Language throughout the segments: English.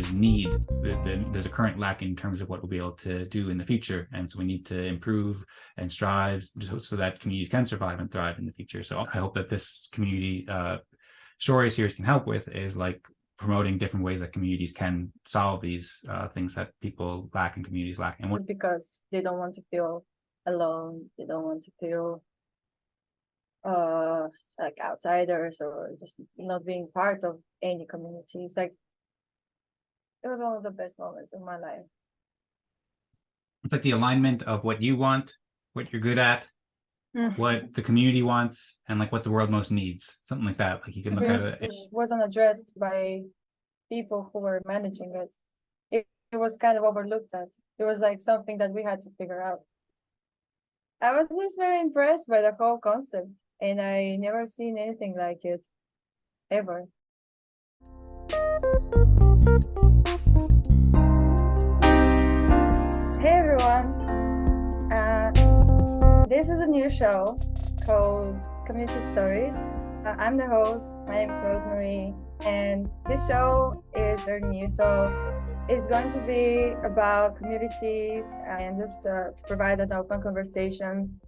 is need. There's a current lack in terms of what we'll be able to do in the future, and so we need to improve and strive so that communities can survive and thrive in the future. So I hope that this community story series can help with is like promoting different ways that communities can solve these things that people lack and communities lack. And just because they don't want to feel alone, they don't want to feel like outsiders or just not being part of any communities. Like, it was one of the best moments of my life. It's like the alignment of what you want, what you're good at, what the community wants, and like what the world most needs, something like that. Like you can look at it. It wasn't addressed by people who were managing it. It was kind of overlooked at. It was like something that we had to figure out. I was just very impressed by the whole concept, and I never seen anything like it, ever. Hey everyone, this is a new show called Community Stories. I'm the host, my name is Rosmari, and this show is very new, so it's going to be about communities and just to provide an open conversation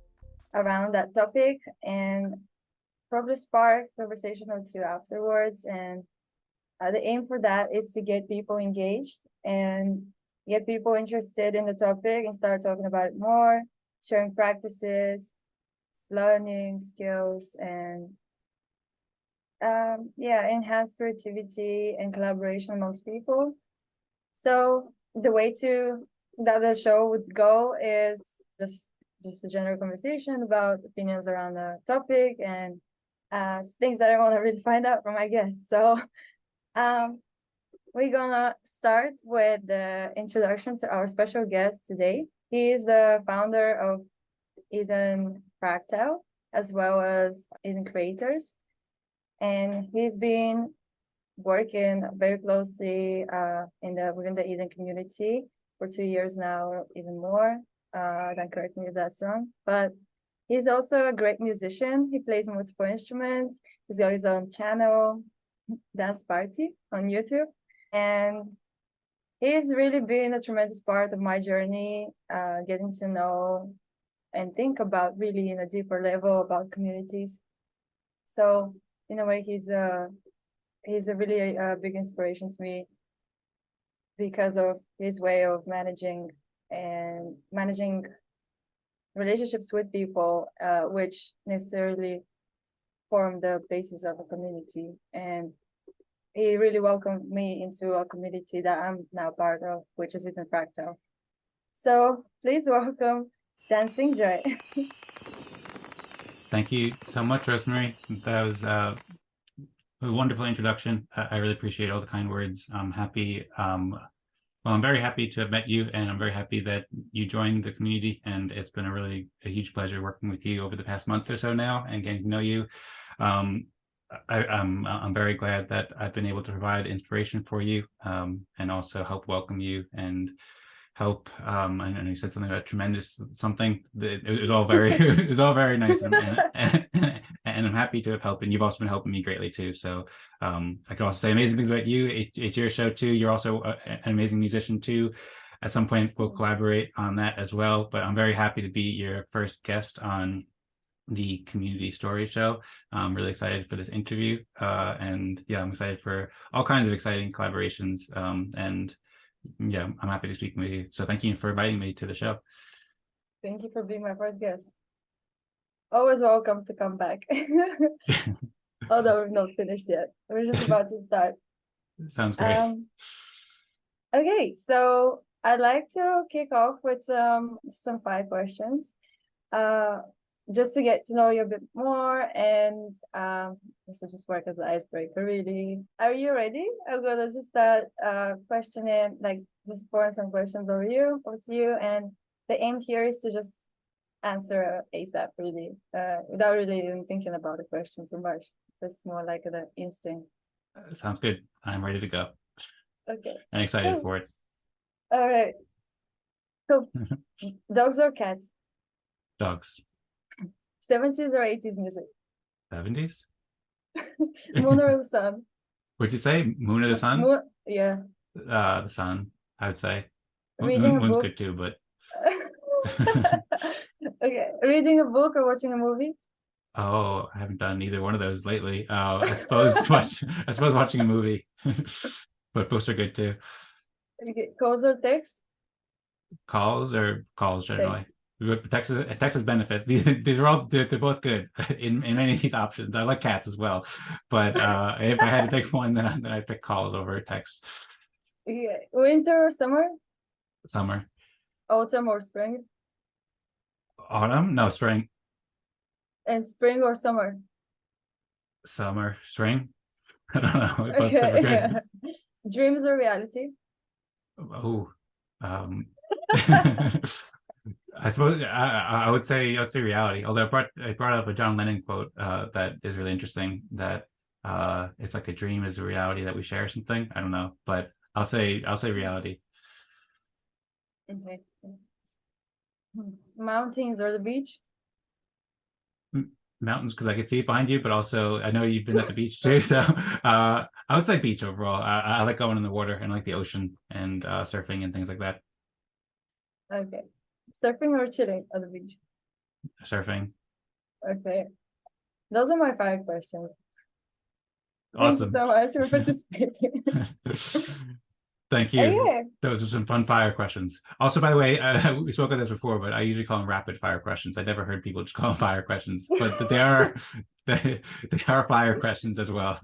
around that topic and probably spark conversation or two afterwards. And the aim for that is to get people engaged and get people interested in the topic and start talking about it more, sharing practices, learning skills, and enhance creativity and collaboration amongst people. So the way that the show would go is just a general conversation about opinions around the topic and things that I want to really find out from my guests. So we're gonna start with the introduction to our special guest today. He is the founder of Eden Fractal, as well as Eden Creators. And he's been working very closely within the Eden community for 2 years now, or even more. Don't correct me if that's wrong. But he's also a great musician. He plays multiple instruments. He's got his own channel, Dance Party, on YouTube. And he's really been a tremendous part of my journey, getting to know and think about really in a deeper level about communities. So in a way, he's a really big inspiration to me because of his way of managing relationships with people, which necessarily form the basis of a community. And he really welcomed me into a community that I'm now part of, which is Eden Fractal. So please welcome Dan Singjoy. Thank you so much, Rosmari. That was a wonderful introduction. I really appreciate all the kind words. I'm happy. I'm very happy to have met you, and I'm very happy that you joined the community. And it's been a huge pleasure working with you over the past month or so now and getting to know you. I'm very glad that I've been able to provide inspiration for you, and also help welcome you and help. I know you said something about tremendous something. It was all very it was all very nice, and I'm happy to have helped. And you've also been helping me greatly too. So I could also say amazing things about you. It's your show too. You're also an amazing musician too. At some point we'll collaborate on that as well. But I'm very happy to be your first guest on the Community Story Show. I'm really excited for this interview, and yeah, I'm excited for all kinds of exciting collaborations, and yeah, I'm happy to speak with you. So thank you for inviting me to the show. Thank you for being my first guest. Always welcome to come back. Although we've not finished yet. We're just about to start. Sounds great. Okay, so I'd like to kick off with some 5 questions. Just to get to know you a bit more, and this will just work as an icebreaker, really. Are you ready? I'm gonna just start questioning, like just pouring some questions over to you, and the aim here is to just answer ASAP, really, without really even thinking about the question too much. Just more like an instinct. Sounds good. I'm ready to go. Okay. I'm excited for it. All right. So, dogs or cats? Dogs. 70s or 80s music? 70s. Moon or the sun? What'd you say? Moon or the sun? Yeah. The sun, I would say. Reading a Moon's book. good too, but Okay, reading a book or watching a movie. oh, I haven't done either one of those lately. I suppose I suppose watching a movie, but books are good too. Okay, calls or text. Calls generally. Text. Texas benefits. These are all they're both good in many of these options. I like cats as well, but if I had to pick one, then I'd pick calls over text. Okay. Winter or summer. Summer, Autumn or spring. autumn, no, spring, And spring or summer. summer, spring. I don't know. Both of them are Okay. good. Dreams or reality. Oh, um, I suppose I would say reality. Although I brought up a John Lennon quote that is really interesting. That it's like a dream is a reality that we share or something. I don't know, but I'll say reality. Okay. Mountains or the beach. Mountains because I could see it behind you, but also I know you've been at the beach too. So I would say beach overall. I like going in the water and like the ocean and surfing and things like that. Okay. Surfing or chilling at the beach. Surfing, Okay. Those are my 5 questions. Thank you awesome. so much for participating. Thank you. Okay. Those are some fun fire questions. Also, by the way, we spoke of this before, but I usually call them rapid fire questions. I never heard people just call them fire questions, but they, they are fire questions as well.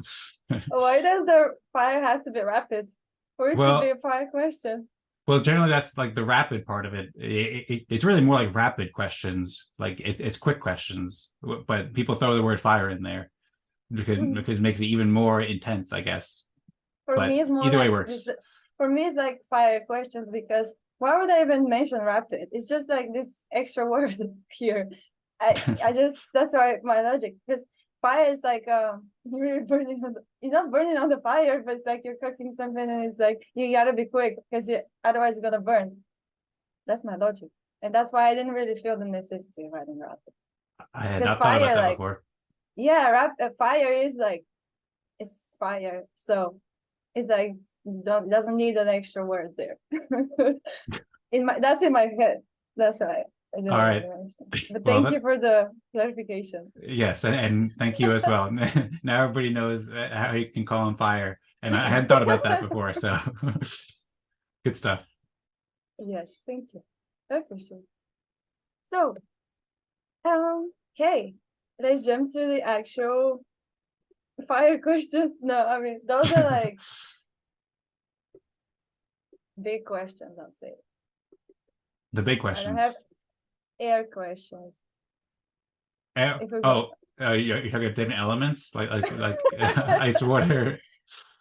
Why does the fire has to be rapid for it to be Well, a fire question? well, generally that's like the rapid part of it. It's really more like rapid questions, like it's quick questions, but people throw the word fire in there because it makes it even more intense, I guess. For me, But it's more either way like works. for me, it's like fire questions because why would I even mention rapid? It's just like this extra word here. I just that's why my logic because fire is like you're burning on you're not burning on the fire, but it's like you're cooking something and it's like you gotta be quick because otherwise it's gonna burn. That's my logic, and that's why I didn't really feel the necessity of writing rapid I had because not thought about fire that like before. yeah, fire is like it's fire, so it's like doesn't need an extra word there. In my that's in my head. That's why I didn't All right. really mention. But Well, thank you for the clarification. yes, and thank you as well. Now everybody knows how you can call on fire, and I hadn't thought about that before. So good stuff. Yes, thank you. I appreciate it. So, okay, let's jump to the actual fire questions. No, I mean those are like big questions. I'd say The big I don't have questions. air questions. If we go, Oh, you're talking about different elements like ice, water.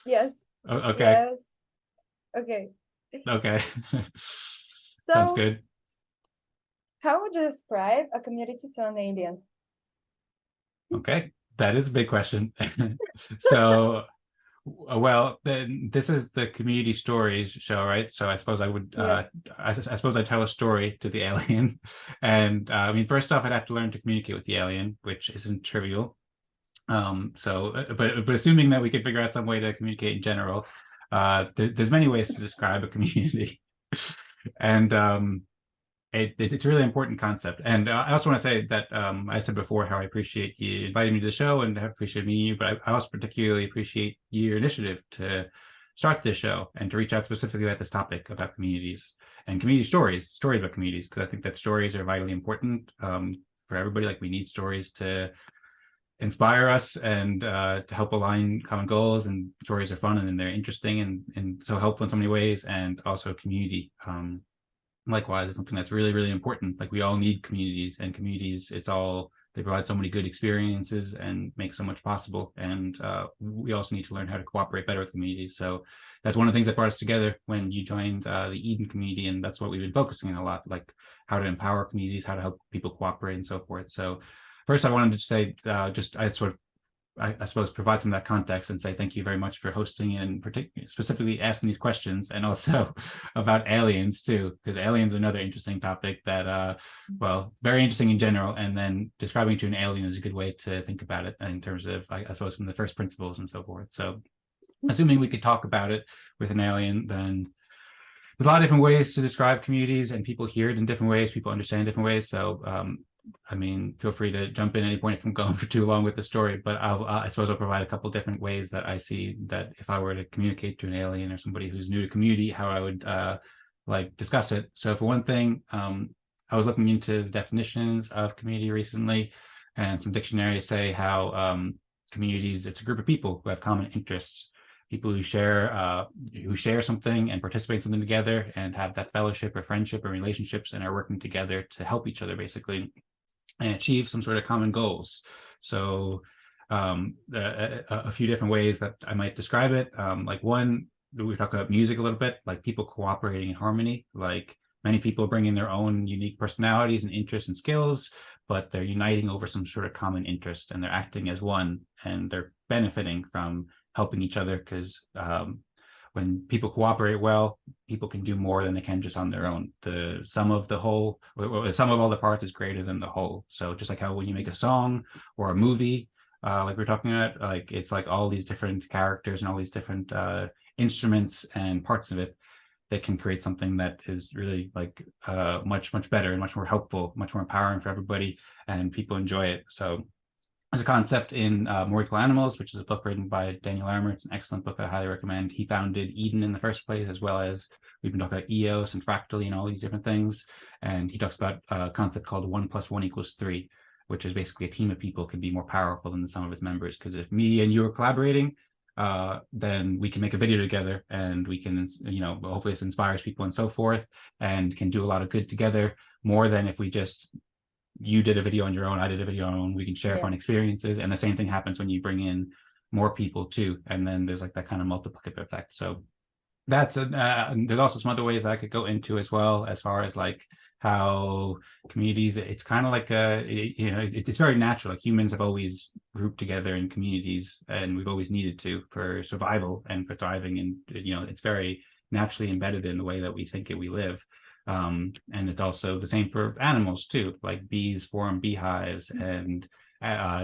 yes, Okay, yes, okay. okay. Sounds So, good. how would you describe a community to an alien? Okay, that is a big question. So, well, then this is the community stories show, right? So I suppose I would, Yes. I suppose I tell a story to the alien, and I mean, first off, I'd have to learn to communicate with the alien, which isn't trivial. But assuming that we could figure out some way to communicate in general, there's many ways to describe a community, and it's a really important concept. And I also want to say that I said before how I appreciate you inviting me to the show and I appreciate meeting you, but I also particularly appreciate your initiative to start this show and to reach out specifically about this topic about communities and community stories about communities, because I think that stories are vitally important for everybody. Like we need stories to inspire us and to help align common goals, and stories are fun and they're interesting and so helpful in so many ways, and also community likewise is something that's really really important. Like we all need communities, and communities they provide so many good experiences and make so much possible, and we also need to learn how to cooperate better with communities. So that's one of the things that brought us together when you joined the Eden community, and that's what we've been focusing on a lot, like how to empower communities, how to help people cooperate and so forth. So first I wanted to say I sort of I suppose provide some of that context and say thank you very much for hosting and specifically asking these questions, and also about aliens too, because aliens are another interesting topic that well, very interesting in general, and then describing to an alien is a good way to think about it in terms of I suppose from the first principles and so forth. So assuming we could talk about it with an alien, then there's a lot of different ways to describe communities, and people hear it in different ways, people understand it in different ways. So I mean, feel free to jump in at any point if I'm going for too long with the story, but I suppose I'll provide a couple different ways that I see that if I were to communicate to an alien or somebody who's new to community, how I would like discuss it. So for one thing, I was looking into the definitions of community recently, and some dictionaries say how communities, it's a group of people who have common interests, people who share something and participate in something together and have that fellowship or friendship or relationships and are working together to help each other basically and achieve some sort of common goals. So a few different ways that I might describe it. Like one, we talk about music a little bit, like people cooperating in harmony, like many people bring in their own unique personalities and interests and skills, but they're uniting over some sort of common interest and they're acting as one and they're benefiting from helping each other because when people cooperate well, people can do more than they can just on their own. The sum of the whole, the sum of all the parts is greater than the whole. So just like how when you make a song or a movie, like we're talking about, like it's like all these different characters and all these different instruments and parts of it that can create something that is really like much better and much more helpful, much more empowering for everybody, and people enjoy it. So there's a concept in More Equal Animals, which is a book written by Daniel Armour. It's an excellent book I highly recommend. He founded Eden in the first place, as well as we've been talking about EOS and Fractal and all these different things. And he talks about a concept called 1 + 1 = 3, which is basically a team of people can be more powerful than the sum of its members. Because if me and you are collaborating, then we can make a video together and we can, you know, hopefully this inspires people and so forth and can do a lot of good together more than if we just you did a video on your own, I did a video on my own, we can share fun experiences. And the same thing happens when you bring in more people too. And then there's like that kind of multiplicative effect. So that's there's also some other ways that I could go into as well, as far as like how communities, it's kind of like it's very natural. Like humans have always grouped together in communities and we've always needed to for survival and for thriving. And, you know, it's very naturally embedded in the way that we think we live. And it's also the same for animals too, like bees form beehives and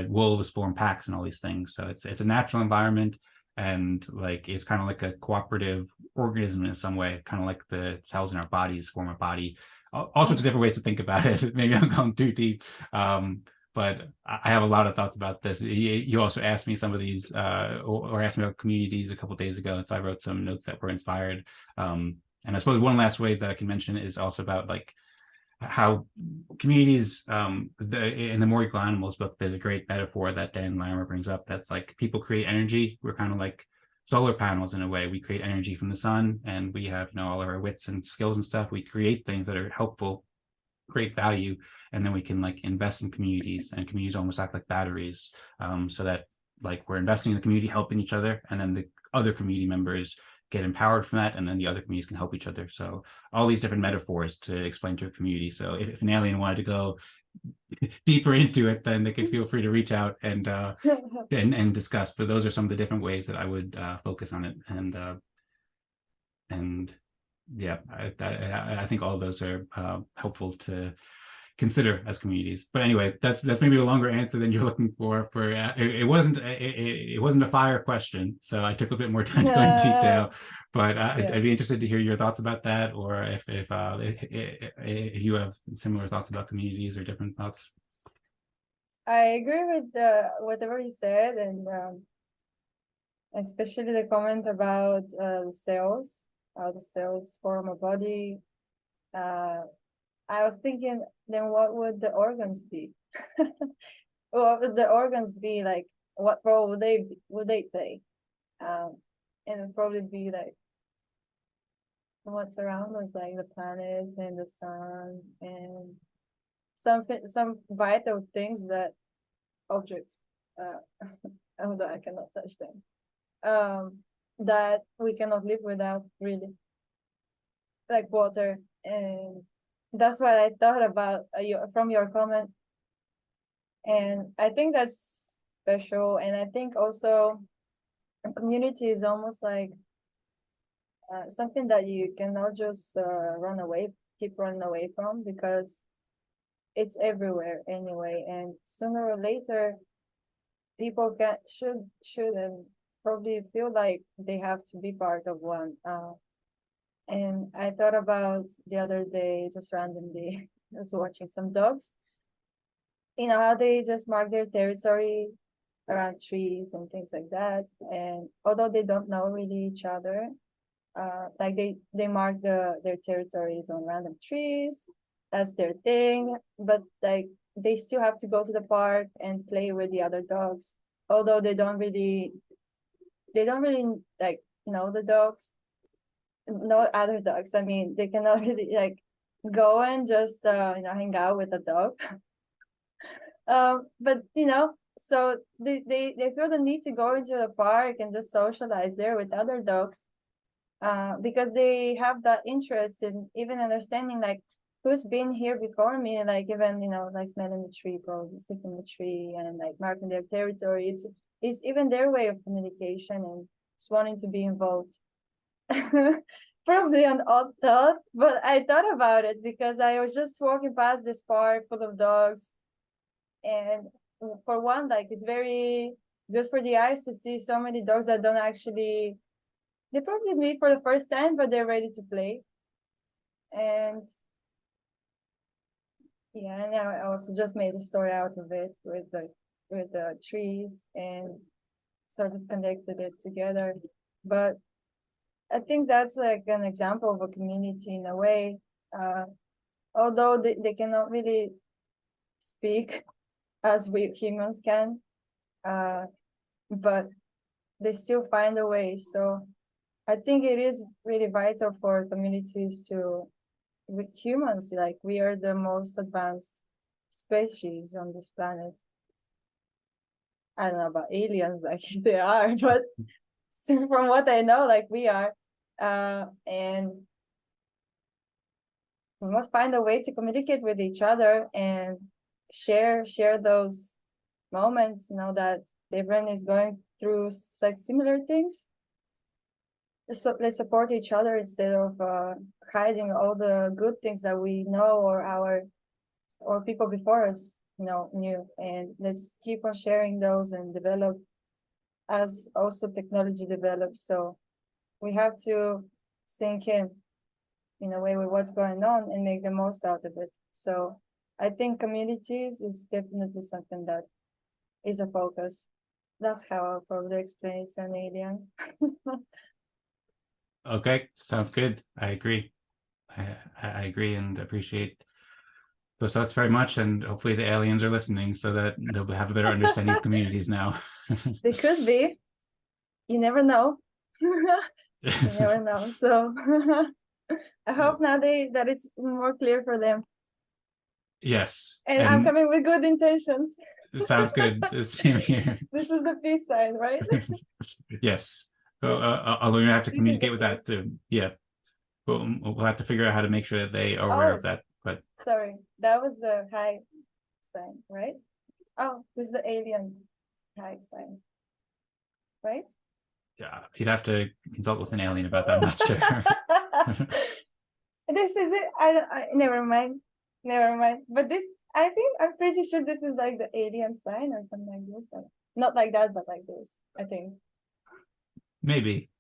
wolves form packs and all these things. So it's a natural environment, and like it's kind of like a cooperative organism in some way, kind of like the cells in our bodies form a body. All sorts of different ways to think about it. Maybe I'm going too deep, but I have a lot of thoughts about this. You also asked me some of these, or asked me about communities a couple of days ago, and so I wrote some notes that were inspired. And I suppose one last way that I can mention is also about like how communities, in the More Equal Animals book, there's a great metaphor that Dan Larimer brings up. That's like people create energy. We're kind of like solar panels in a way. We create energy from the sun, and we have, you know, all of our wits and skills and stuff. We create things that are helpful, create value, and then we can like invest in communities, and communities almost act like batteries, so that like we're investing in the community, helping each other, and then the other community members get empowered from that, and then the other communities can help each other. So all these different metaphors to explain to a community. So if an alien wanted to go deeper into it, then they could feel free to reach out and discuss. But those are some of the different ways that I would focus on it. And yeah, I think all of those are helpful to consider as communities. But anyway, that's maybe a longer answer than you're looking for. It wasn't a fire question, so I took a bit more time to go into detail. But I'd be interested to hear your thoughts about that, or if you have similar thoughts about communities or different thoughts. I agree with whatever you said, and especially the comment about the cells, how the cells form a body. I was thinking, then what would the organs be? What would the organs be like? What role would they play? And it would probably be like what's around us, like the planets and the sun and some vital things, that objects, although I cannot touch them, that we cannot live without, really, like water. And that's what I thought about from your comment. And I think that's special. And I think also a community is almost like something that you cannot just keep running away from, because it's everywhere anyway. And sooner or later, people should and probably feel like they have to be part of one. And I thought about the other day, just randomly, I was watching some dogs. You know how they just mark their territory around trees and things like that. And although they don't know really each other, like they mark their territories on random trees. That's their thing. But like they still have to go to the park and play with the other dogs, although they don't really like know the dogs, no other dogs. I mean, they cannot really like go and just hang out with a dog. But so they feel the need to go into the park and just socialize there with other dogs, because they have that interest in even understanding like who's been here before me, like even like smelling the tree, probably sniffing the tree and like marking their territory. It's even their way of communication and just wanting to be involved. Probably an odd thought, but I thought about it because I was just walking past this park full of dogs, and for one, like it's very good for the eyes to see so many dogs that don't actually, they probably meet for the first time, but they're ready to play. And yeah, and I also just made a story out of it with the trees and sort of connected it together. But I think that's like an example of a community in a way. Although they cannot really speak as we humans can, but they still find a way. So I think it is really vital for communities to, with humans, like we are the most advanced species on this planet. I don't know about aliens, like they are, but from what I know, like we are. And we must find a way to communicate with each other and share those moments, that everyone is going through like similar things. So let's support each other instead of hiding all the good things that we know or people before us knew, and let's keep on sharing those and develop as also technology develops. So we have to sink in a way with what's going on and make the most out of it. So I think communities is definitely something that is a focus. That's how I'll probably explain it to an alien. Okay, sounds good. I agree. I agree and appreciate those thoughts very much. And hopefully the aliens are listening so that they'll have a better understanding of communities now. They could be. You never know. You never know. So I hope now that it's more clear for them. Yes. And I'm coming with good intentions. Sounds good. Same here. This is the peace sign, right? Yes. Yes. Although you have to This is communicate the with that too. Yeah. We'll have to figure out how to make sure that they are aware of that. But sorry, that was the high sign, right? Oh, this is the alien high sign, right? yeah, you'd have to consult with an alien about that. I'm not sure. This is it. I never mind. But this, I think I'm pretty sure this is like the alien sign or something like this. Like, not like that, but like this, I think. Maybe.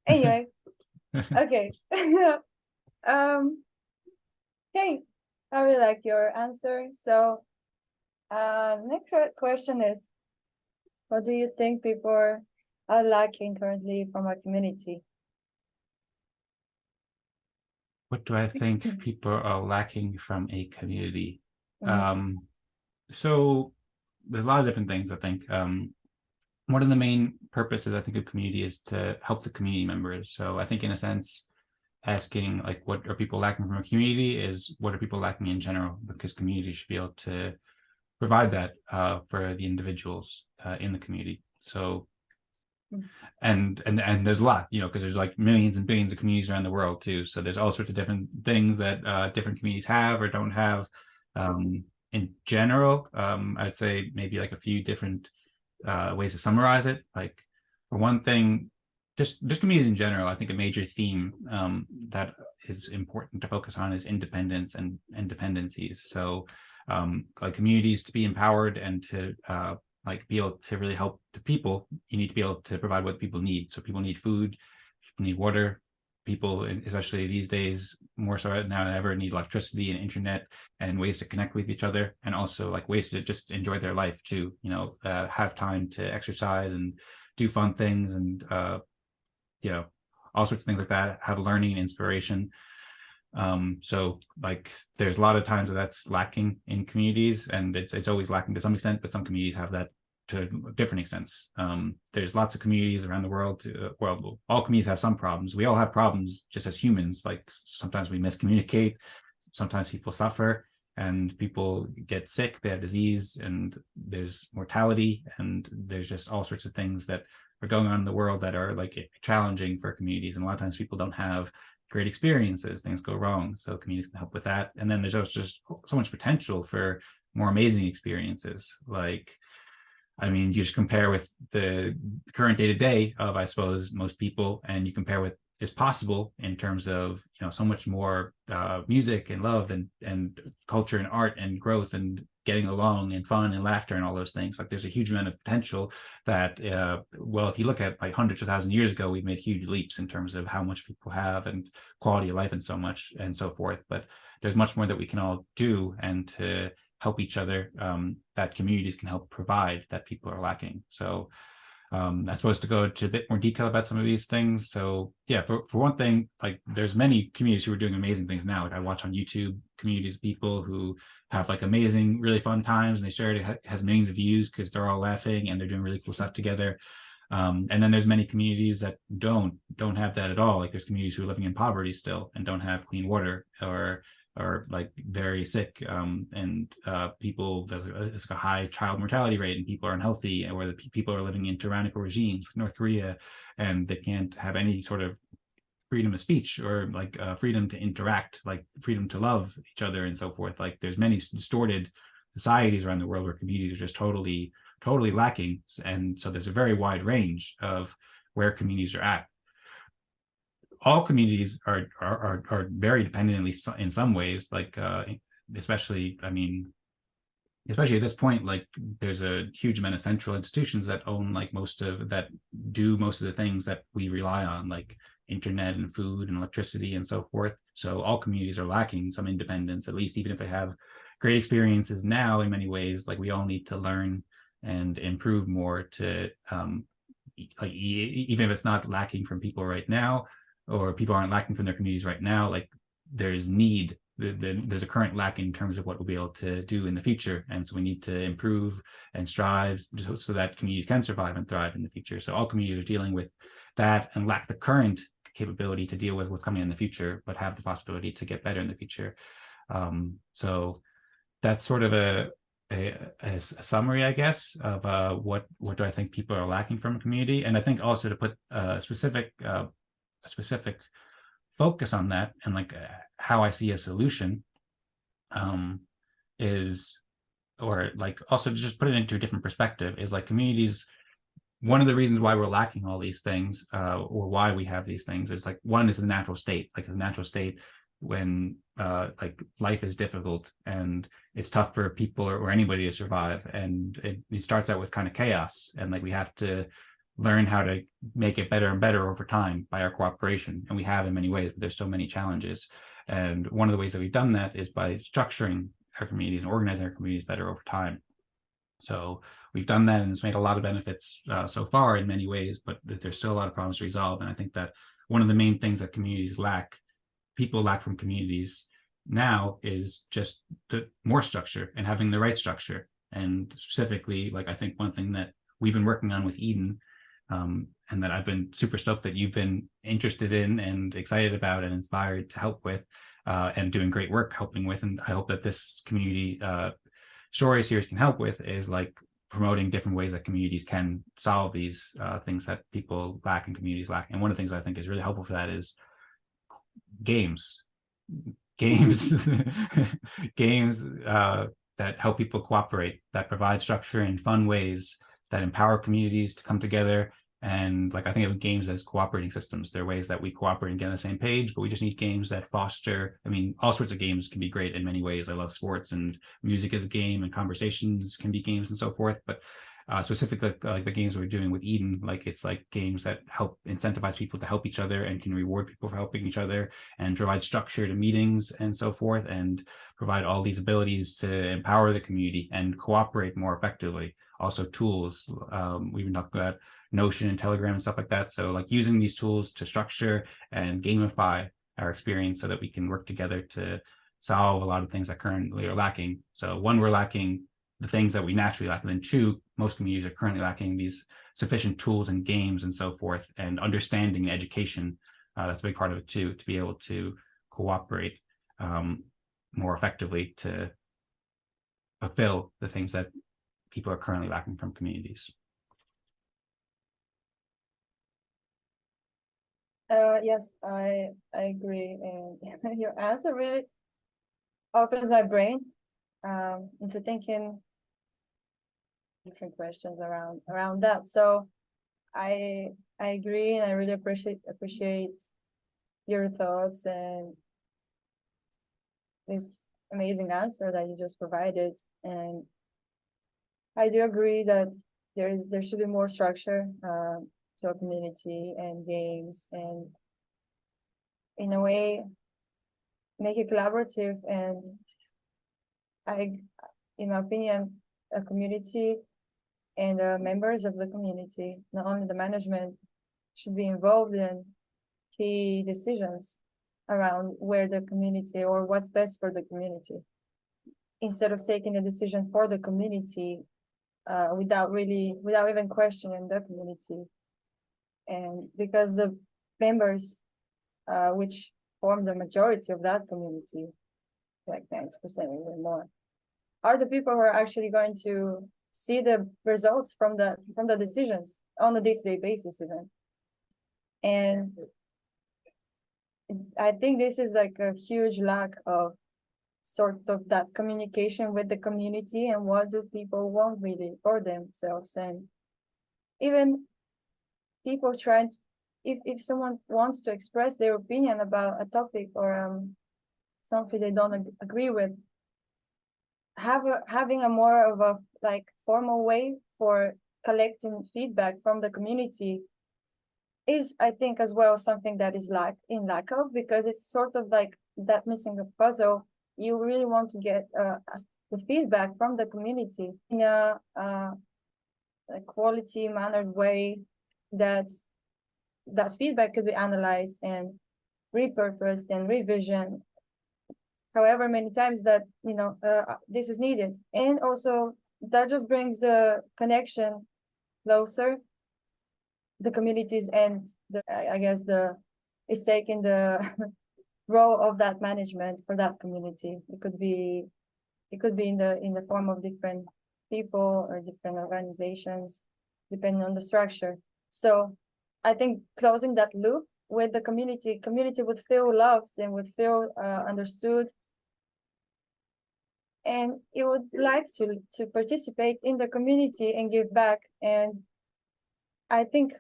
Anyway, okay. Hey, I really like your answer. So, next question is, what do you think people are lacking currently from our community? What do I think people are lacking from a community? Mhm. So there's a lot of different things, I think. One of the main purposes, I think, of community is to help the community members. So I think, in a sense, asking like, what are people lacking from a community is what are people lacking in general, because community should be able to provide that for the individuals in the community. So and there's a lot, because there's like millions and billions of communities around the world too. So there's all sorts of different things that different communities have or don't have. In general, I'd say maybe like a few different ways to summarize it. Like, for one thing, just communities in general, I think a major theme that is important to focus on is independence and dependencies. So like communities to be empowered and to like be able to really help the people, you need to be able to provide what people need. So people need food, people need water, people, especially these days, more so now than ever, need electricity and internet and ways to connect with each other, and also like ways to just enjoy their life too. Have time to exercise and do fun things, and all sorts of things like that. Have learning and inspiration. So like there's a lot of times that's lacking in communities, and it's always lacking to some extent, but some communities have that to different extents. There's lots of communities around the world. All communities have some problems. We all have problems just as humans. Like sometimes we miscommunicate, sometimes people suffer, and people get sick, they have disease, and there's mortality, and there's just all sorts of things that are going on in the world that are like challenging for communities. And a lot of times people don't have great experiences, things go wrong, so communities can help with that. And then there's also just so much potential for more amazing experiences. Like, I mean, you just compare with the current day-to-day of, I suppose, most people, and you compare what is possible in terms of, so much more music and love and culture and art and growth and getting along and fun and laughter and all those things. Like there's a huge amount of potential that, if you look at like hundreds of thousands of years ago, we've made huge leaps in terms of how much people have and quality of life and so much and so forth. But there's much more that we can all do, and to help each other, that communities can help provide, that people are lacking. So I suppose to go into a bit more detail about some of these things. So yeah, for one thing, like there's many communities who are doing amazing things now. Like I watch on YouTube communities of people who have like amazing, really fun times, and they share it. It has millions of views because they're all laughing and they're doing really cool stuff together. And then there's many communities that don't have that at all. Like there's communities who are living in poverty still and don't have clean water, or like very sick, and people, there's like a high child mortality rate, and people are unhealthy, or the people are living in tyrannical regimes like North Korea, and they can't have any sort of freedom of speech, or like freedom to interact, like freedom to love each other and so forth. Like there's many distorted societies around the world where communities are just totally lacking. And so there's a very wide range of where communities are at. All communities are very dependent, at least in some ways, like especially at this point, like there's a huge amount of central institutions that own like that do most of the things that we rely on, like internet and food and electricity and so forth. So all communities are lacking some independence, at least, even if they have great experiences now. In many ways, like we all need to learn and improve more to like even if it's not lacking from people right now, or people aren't lacking from their communities right now, like there's a current lack in terms of what we'll be able to do in the future. And so we need to improve and strive so that communities can survive and thrive in the future. So all communities are dealing with that and lack the current capability to deal with what's coming in the future, but have the possibility to get better in the future. So that's sort of a summary, I guess, of what do I think people are lacking from a community. And I think also to put a specific focus on that, and like how I see a solution is, or like also to just put it into a different perspective, is like communities, one of the reasons why we're lacking all these things, or why we have these things, is like, one is the natural state. Like the natural state when like life is difficult and it's tough for people or anybody to survive, and it starts out with kind of chaos, and like we have to learn how to make it better and better over time by our cooperation. And we have in many ways, but there's so many challenges. And one of the ways that we've done that is by structuring our communities and organizing our communities better over time. So we've done that, and it's made a lot of benefits so far in many ways, but there's still a lot of problems to resolve. And I think that one of the main things that people lack from communities now, is just the more structure and having the right structure. And specifically, like I think one thing that we've been working on with Eden, and that I've been super stoked that you've been interested in and excited about and inspired to help with, and doing great work helping with, and I hope that this community story series can help with, is like promoting different ways that communities can solve these things that people lack and communities lack. And one of the things I think is really helpful for that is games games that help people cooperate, that provide structure in fun ways, that empower communities to come together. And like I think of games as cooperating systems. They're ways that we cooperate and get on the same page, but we just need games that foster, all sorts of games can be great in many ways. I love sports, and music is a game, and conversations can be games and so forth. But specifically like the games we're doing with Eden. Like it's like games that help incentivize people to help each other and can reward people for helping each other and provide structure to meetings and so forth, and provide all these abilities to empower the community and cooperate more effectively. Also tools, we've been talking about Notion and Telegram and stuff like that. So like using these tools to structure and gamify our experience so that we can work together to solve a lot of things that currently are lacking. So one, we're lacking the things that we naturally lack, and then two, most communities are currently lacking these sufficient tools and games and so forth, and understanding and education. That's a big part of it too, to be able to cooperate more effectively to fulfill the things that people are currently lacking from communities. Yes, I agree, and your answer really opens my brain into thinking different questions around that. So I agree, and I really appreciate your thoughts and this amazing answer that you just provided. And I do agree that there should be more structure to a community and games, and in a way make it collaborative. And in my opinion, a community and members of the community, not only the management, should be involved in key decisions around where the community or what's best for the community, instead of taking a decision for the community without even questioning the community. And because the members, which form the majority of that community, like 90% or more, are the people who are actually going to see the results from the decisions on a day-to-day basis even. And I think this is like a huge lack of sort of that communication with the community, and what do people want really for themselves. And even people trying to, if someone wants to express their opinion about a topic or something they don't agree with, having a more of a like formal way for collecting feedback from the community is, I think, as well something that is in lack of, because it's sort of like that missing a puzzle. You really want to get the feedback from the community in a quality mannered way, that feedback could be analyzed and repurposed and revisioned however many times that this is needed. And also that just brings the connection closer, the communities, and I guess it's taking the role of that management for that community. It could be in the form of different people or different organizations, depending on the structure. So I think closing that loop with the community would feel loved and would feel understood, and it would like to participate in the community and give back. And I think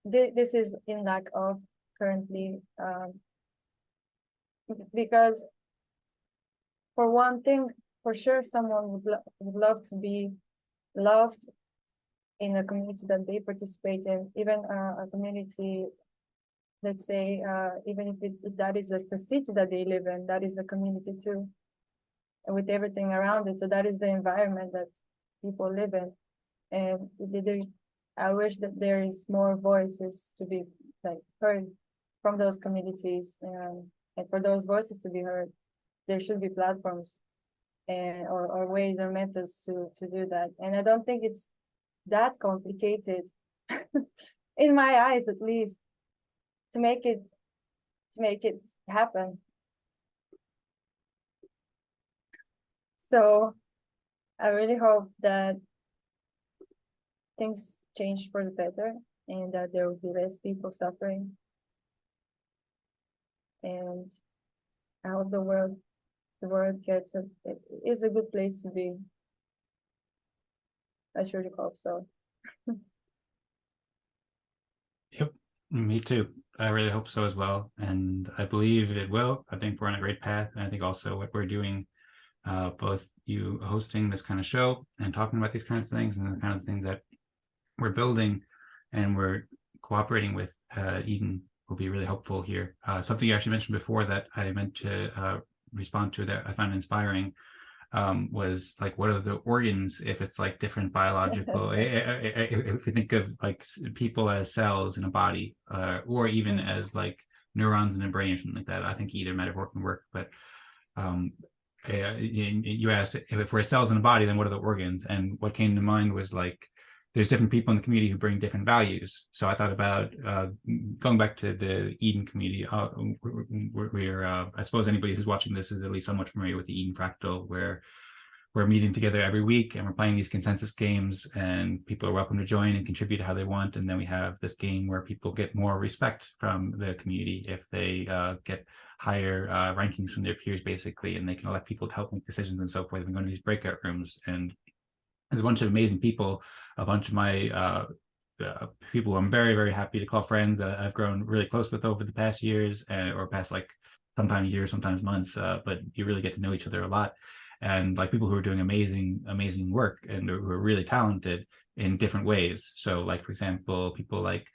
this is in lack of currently, because for one thing, for sure, someone would love to be loved in a community that they participate in, even a community, let's say, even if that is the city that they live in, that is a community too, and with everything around it. So that is the environment that people live in. And I wish that there is more voices to be like heard from those communities, and for those voices to be heard, there should be platforms and or ways or methods to do that. And I don't think it's that complicated, in my eyes at least, to make it happen. So I really hope that things change for the better, and that there will be less people suffering. And I hope the world is a good place to be. I surely hope so. Yep, me too. I really hope so as well, and I believe it will. I think we're on a great path, and I think also what we're doing both you hosting this kind of show and talking about these kinds of things and the kind of things that we're building and we're cooperating with Eden will be really helpful here. Something you actually mentioned before that I meant to respond to that I found inspiring was like, what are the organs if it's like different biological, if we think of like people as cells in a body, or even as like neurons in a brain or something like that. I think either metaphor can work, but you asked if we're cells in a body, then what are the organs? And what came to mind was like, there's different people in the community who bring different values. So I thought about going back to the Eden community. I suppose anybody who's watching this is at least somewhat familiar with the Eden Fractal, where we're meeting together every week and we're playing these consensus games, and people are welcome to join and contribute how they want. And then we have this game where people get more respect from the community if they get higher rankings from their peers, basically, and they can elect people to help make decisions and so forth. We go to these breakout rooms, and there's a bunch of amazing people, a bunch of my people I'm very, very happy to call friends that I've grown really close with over the past years, or past like sometimes years, sometimes months, but you really get to know each other a lot. And like people who are doing amazing work and who are really talented in different ways. So like, for example, people like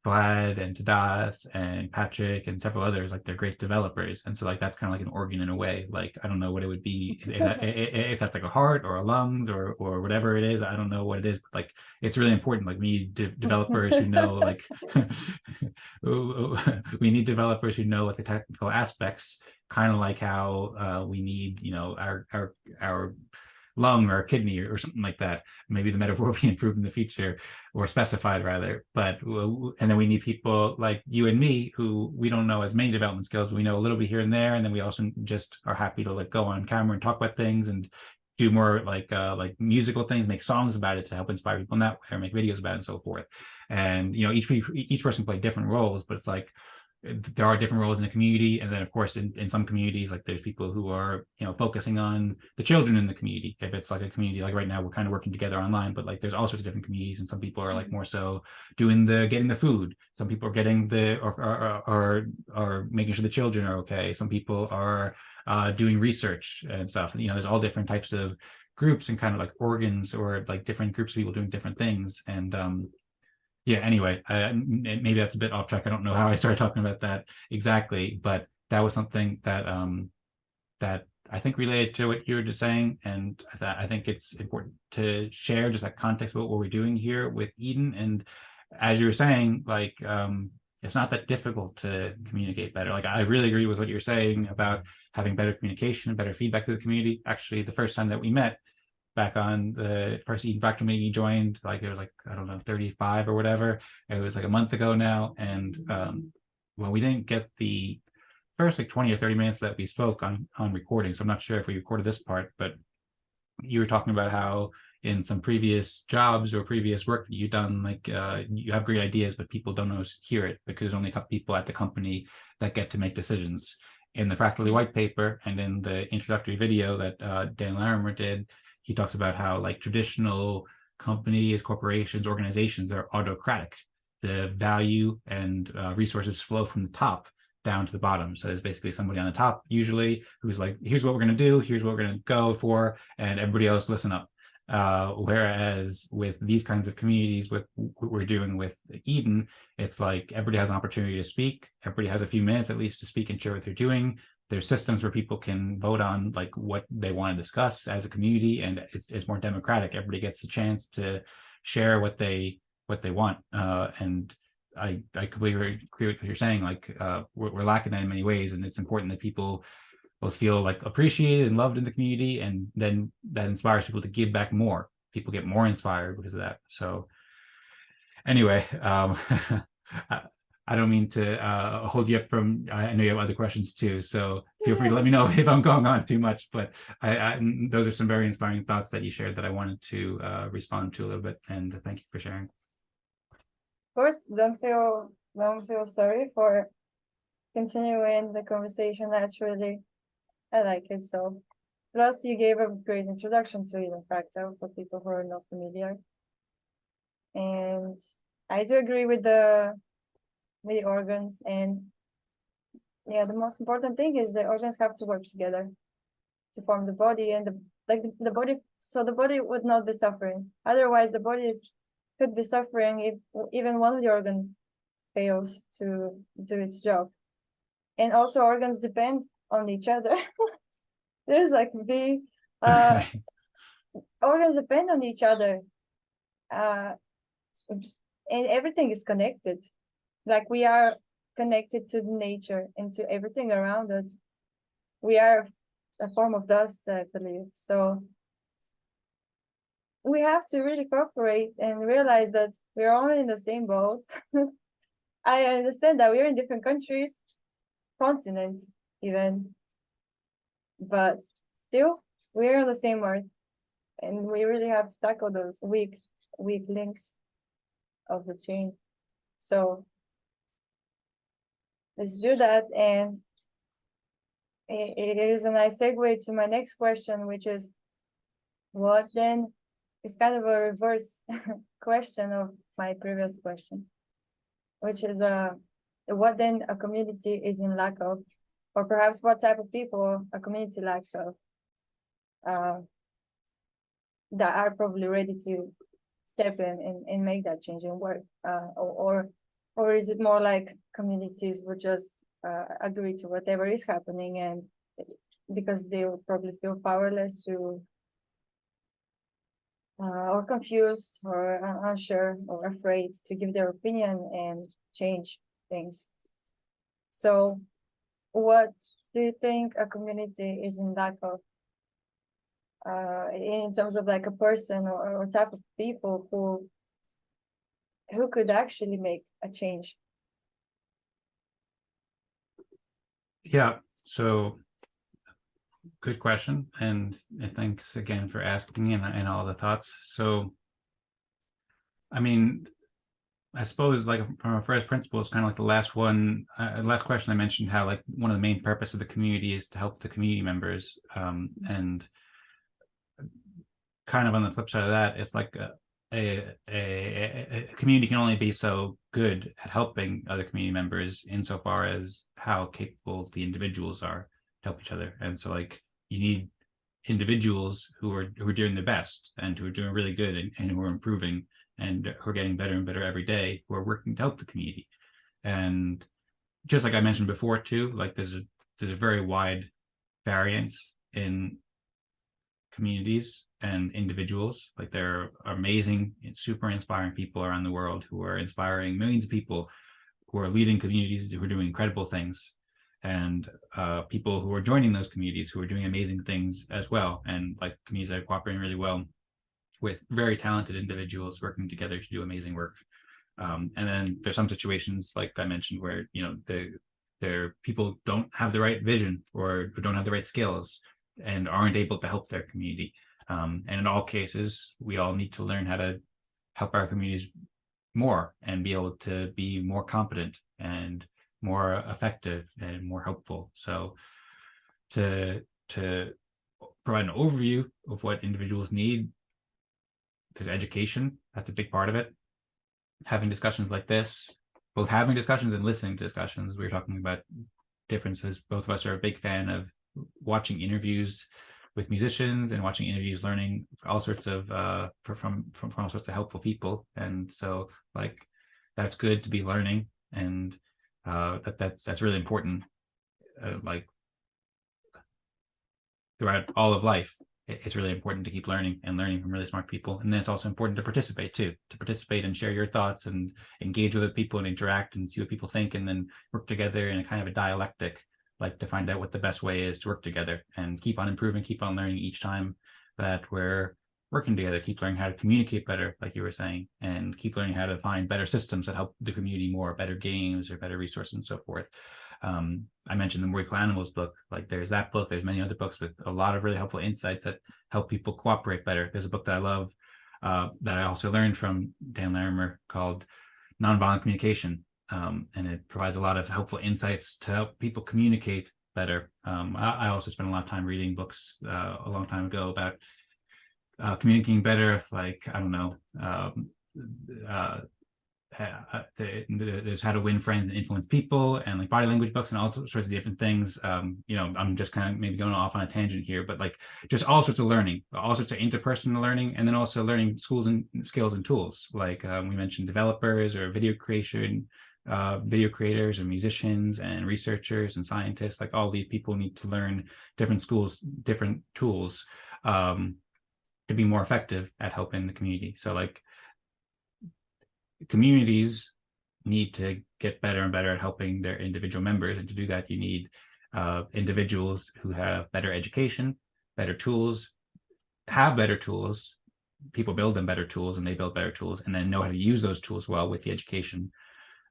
Vlad and Tadas and Patrick and several others, like they're great developers. And so like that's kind of like an organ in a way. Like I don't know what it would be if that's like a heart or a lungs or whatever it is. I don't know what it is, but like it's really important. Like we need developers who know like we need developers who know like the technical aspects, kind of like how we need, you know, our lung or kidney or something like that. Maybe the metaphor will be improved in the future, or specified rather. But and then we need people like you and me who we don't know as many development skills. We know a little bit here and there, and then we also just are happy to like go on camera and talk about things and do more like musical things, make songs about it to help inspire people in that way, or make videos about it and so forth. And you know, each person play different roles, but it's like there are different roles in the community. And then of course in some communities, like there's people who are, you know, focusing on the children in the community. If it's like a community like right now we're kind of working together online, but like there's all sorts of different communities, and some people are like more so doing the getting the food, some people are getting the or making sure the children are okay, some people are doing research and stuff. You know, there's all different types of groups and kind of like organs, or like different groups of people doing different things. And yeah, anyway, maybe that's a bit off track. I don't know how I started talking about that exactly, but that was something that that I think related to what you were just saying. And I think it's important to share just that context about what we're doing here with Eden. And as you were saying, like it's not that difficult to communicate better. Like I really agree with what you're saying about having better communication, better feedback to the community. Actually, the first time that we met, back on the first Eden Fractal meeting you joined, like it was like, I don't know, 35 or whatever. It was like a month ago now. And well, we didn't get the first like 20 or 30 minutes that we spoke on recording. So I'm not sure if we recorded this part, but you were talking about how in some previous jobs or previous work that you've done, like you have great ideas, but people don't always hear it because there's only a couple people at the company that get to make decisions. In the Fractally white paper and in the introductory video that Dan Larimer did, he talks about how like traditional companies, corporations, organizations are autocratic. The value and resources flow from the top down to the bottom. So there's basically somebody on the top usually who's like, here's what we're going to do, here's what we're going to go for, and everybody else listen up. Whereas with these kinds of communities, with what we're doing with Eden, it's like everybody has an opportunity to speak. Everybody has a few minutes at least to speak and share what they're doing. There's systems where people can vote on like what they want to discuss as a community, and it's more democratic. Everybody gets a chance to share what they want. And I completely agree with what you're saying. Like we're lacking that in many ways, and it's important that people both feel like appreciated and loved in the community, and then that inspires people to give back more. People get more inspired because of that. So anyway, I don't mean to hold you up from, I know you have other questions too, so feel free to let me know if I'm going on too much, but those are some very inspiring thoughts that you shared that I wanted to respond to a little bit, and thank you for sharing. Of course, don't feel sorry for continuing the conversation. Naturally, I like it. So plus you gave a great introduction to Eden Fractal for people who are not familiar. And I do agree with the organs, and yeah, the most important thing is the organs have to work together. to form the body, and the body, so the body would not be suffering. Otherwise, the body could be suffering if even one of the organs fails to do its job. And also organs depend on each other. There's like big organs depend on each other, and everything is connected. Like we are connected to nature and to everything around us. We are a form of dust, I believe. So we have to really cooperate and realize that we're all in the same boat. I understand that we're in different countries, continents even, but still we're on the same earth, and we really have to tackle those weak links of the chain. So let's do that. And it is a nice segue to my next question, which is, what then is kind of a reverse question of my previous question, which is what then a community is in lack of, or perhaps what type of people a community lacks of, that are probably ready to step in and make that change and work, or is it more like communities would just agree to whatever is happening, and because they will probably feel powerless to or confused or unsure or afraid to give their opinion and change things. So what do you think a community is in lack of, in terms of like a person or type of people who could actually make a change? Yeah, so good question, and thanks again for asking and all the thoughts. So, I mean, I suppose like from a first principle, it's kind of like the last question I mentioned, how like one of the main purpose of the community is to help the community members, and kind of on the flip side of that, it's like a community can only be so good at helping other community members insofar as how capable the individuals are to help each other. And so like you need individuals who are doing their best and who are doing really good and who are improving and who are getting better and better every day, who are working to help the community. And just like I mentioned before too, like there's a very wide variance in communities and individuals. Like there are amazing, super inspiring people around the world who are inspiring millions of people, who are leading communities, who are doing incredible things, and people who are joining those communities who are doing amazing things as well. And like communities that are cooperating really well with very talented individuals working together to do amazing work. And then there's some situations, like I mentioned, where their people don't have the right vision or don't have the right skills and aren't able to help their community. And in all cases, we all need to learn how to help our communities more and be able to be more competent and more effective and more helpful. So to provide an overview of what individuals need, there's education. That's a big part of it. Having discussions like this, both having discussions and listening to discussions. We were talking about differences. Both of us are a big fan of watching interviews with musicians and watching interviews, learning all sorts of from all sorts of helpful people. And so like that's good to be learning, and that's really important. Like throughout all of life, it's really important to keep learning and learning from really smart people. And then it's also important to participate too, to participate and share your thoughts and engage with other people and interact and see what people think, and then work together in a kind of a dialectic, like to find out what the best way is to work together and keep on improving, keep on learning each time that we're working together, keep learning how to communicate better, like you were saying, and keep learning how to find better systems that help the community more, better games or better resources and so forth. I mentioned the Miracle Animals book. Like there's that book, there's many other books with a lot of really helpful insights that help people cooperate better. There's a book that I love that I also learned from Dan Larimer called Nonviolent Communication. And it provides a lot of helpful insights to help people communicate better. I also spent a lot of time reading books a long time ago about communicating better, like, I don't know, there's how to win friends and influence people, and like body language books and all sorts of different things. I'm just kind of maybe going off on a tangent here, but like just all sorts of learning, all sorts of interpersonal learning, and then also learning skills and tools. Like we mentioned developers or video creation, video creators or musicians and researchers and scientists. Like all these people need to learn different tools to be more effective at helping the community. So like communities need to get better and better at helping their individual members, and to do that you need individuals who have better education, better tools, have better tools. People build them better tools, and they build better tools, and then know how to use those tools well with the education.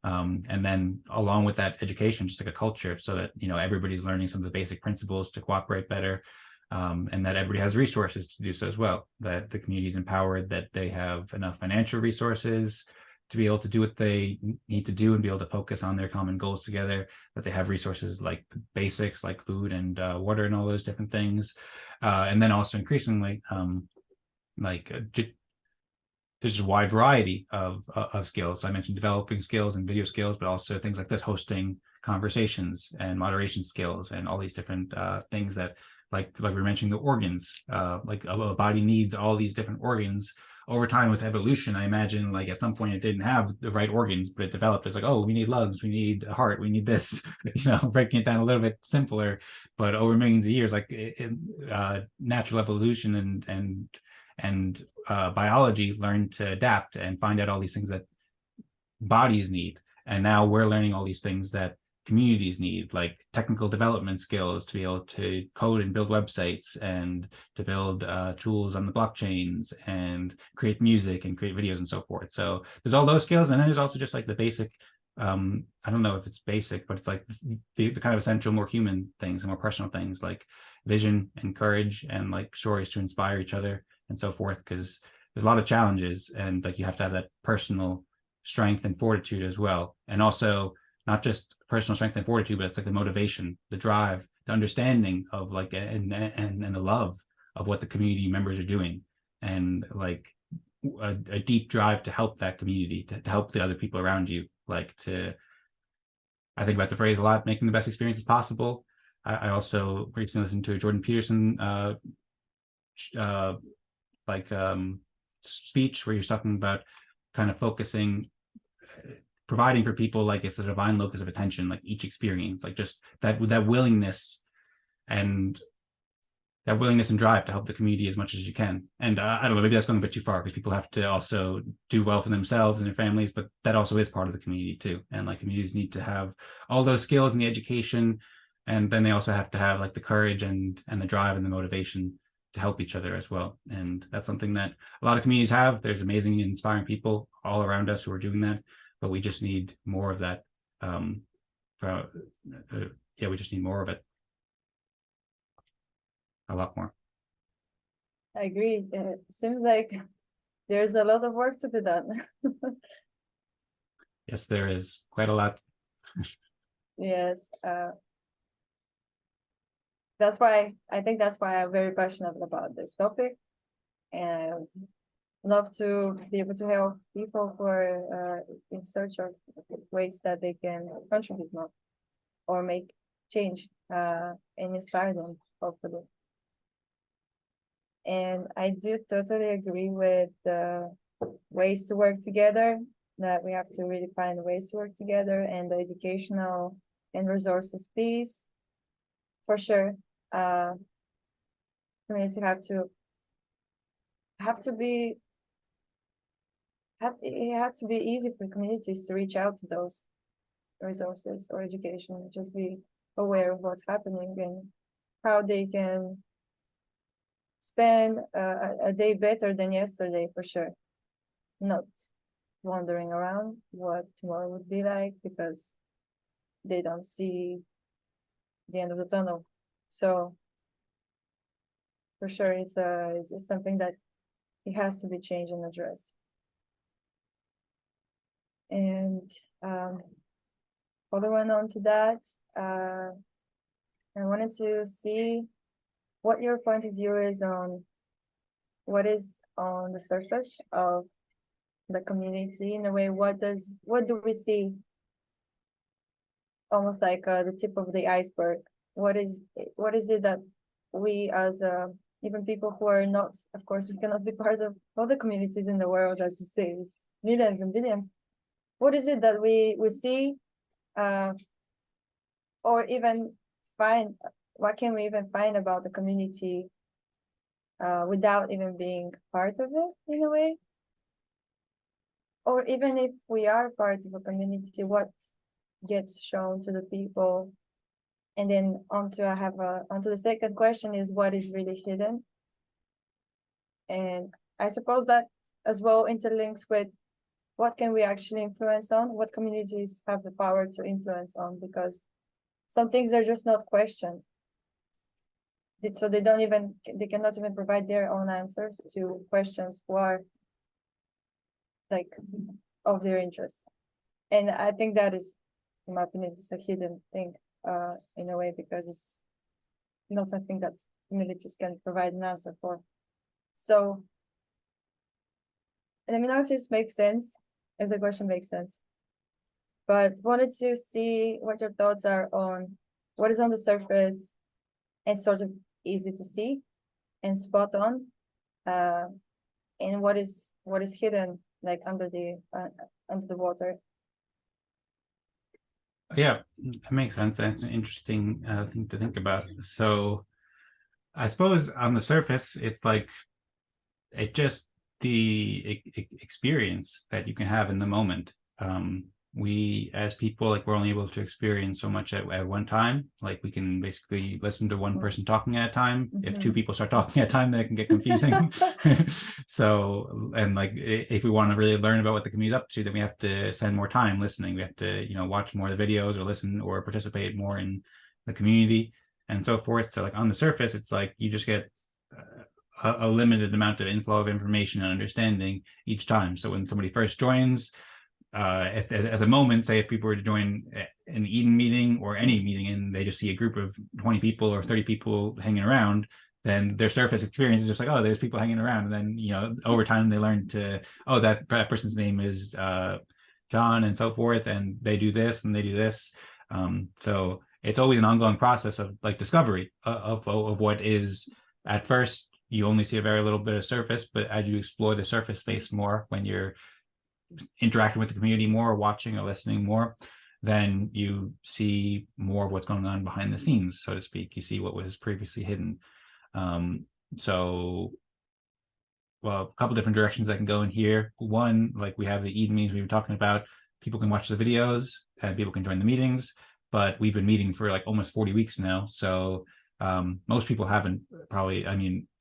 And then along with that education, just like a culture, so that everybody's learning some of the basic principles to cooperate better, and that everybody has resources to do so as well. That the community is empowered, that they have enough financial resources to be able to do what they need to do and be able to focus on their common goals together. That they have resources like basics, like food and water and all those different things, and then also increasingly, there's a wide variety of skills. I mentioned developing skills and video skills, but also things like this, hosting conversations and moderation skills and all these different things that, like we were mentioning, the organs, like a body needs all these different organs. Over time with evolution, I imagine like at some point it didn't have the right organs, but it developed as like, oh, we need lungs, we need a heart, we need this, breaking it down a little bit simpler. But over millions of years, like natural evolution and biology learned to adapt and find out all these things that bodies need. And now we're learning all these things that communities need, like technical development skills to be able to code and build websites, and to build tools on the blockchains, and create music and create videos and so forth. So there's all those skills. And then there's also just like the basic, I don't know if it's basic, but it's like the kind of essential, more human things and more personal things, like vision and courage and like stories to inspire each other and so forth, because there's a lot of challenges, and like you have to have that personal strength and fortitude as well. And also not just personal strength and fortitude, but it's like the motivation, the drive, the understanding of like and the love of what the community members are doing, and like a deep drive to help that community, to help the other people around you. Like I think about the phrase a lot, making the best experiences possible. I also recently listened to a Jordan Peterson speech where you're talking about kind of focusing, providing for people like it's a divine locus of attention, like each experience, like just that willingness and drive to help the community as much as you can. And I don't know, maybe that's going a bit too far, because people have to also do well for themselves and their families, but that also is part of the community too. And like communities need to have all those skills and the education, and then they also have to have like the courage and the drive and the motivation to help each other as well. And that's something that a lot of communities have. There's amazing, inspiring people all around us who are doing that, but we just need more of that. We just need more of it. A lot more. I agree. It seems like there's a lot of work to be done. Yes, there is quite a lot. Yes. That's why I'm very passionate about this topic, and love to be able to help people who are in search of ways that they can contribute more or make change and inspire them, hopefully. And I do totally agree with the ways to work together, that we have to really find ways to work together, and the educational and resources piece, for sure. Communities it have to be easy for communities to reach out to those resources or education, just be aware of what's happening and how they can spend a day better than yesterday, for sure. Not wandering around what tomorrow would be like, because they don't see the end of the tunnel. So for sure, it's something that it has to be changed and addressed. And following on to that, I wanted to see what your point of view is on what is on the surface of the community in a way? What do we see? Almost like the tip of the iceberg. What is it that we as even people who are not, of course, we cannot be part of all the communities in the world, as you say, it's millions and billions. What is it that we see, or even find? What can we even find about the community without even being part of it in a way? Or even if we are part of a community, what gets shown to the people? And then onto the second question is what is really hidden? And I suppose that as well interlinks with what can we actually influence on, what communities have the power to influence on, because some things are just not questioned. So they cannot even provide their own answers to questions who are like of their interest. And I think that is, in my opinion, it's a hidden thing in a way, because it's not something that communities can provide an answer for. So let me know if this makes sense, if the question makes sense. But wanted to see what your thoughts are on what is on the surface and sort of easy to see and spot on, and what is hidden like under the water. Yeah, that makes sense. That's an interesting thing to think about. So I suppose on the surface, it's like the experience that you can have in the moment. We as people, like, we're only able to experience so much at one time. Like, we can basically listen to one person talking at a time. If two people start talking at a time, then it can get confusing. So, and like, if we want to really learn about what the community's up to, then we have to spend more time listening. We have to, watch more of the videos or listen or participate more in the community and so forth. So like on the surface, it's like you just get a limited amount of inflow of information and understanding each time. So when somebody first joins, at the moment, say if people were to join an Eden meeting or any meeting and they just see a group of 20 people or 30 people hanging around, then their surface experience is just like, oh, there's people hanging around. And then, over time they learn to, oh, that person's name is John and so forth, and they do this and they do this. So it's always an ongoing process of like discovery of what is. At first, you only see a very little bit of surface, but as you explore the surface space more, when you're interacting with the community more, watching or listening more, then you see more of what's going on behind the scenes, so to speak. You see what was previously hidden. So, well, a couple different directions I can go in here. One, like we have the Eden meetings we were talking about. People can watch the videos and people can join the meetings, but we've been meeting for like almost 40 weeks now. So most people haven't probably,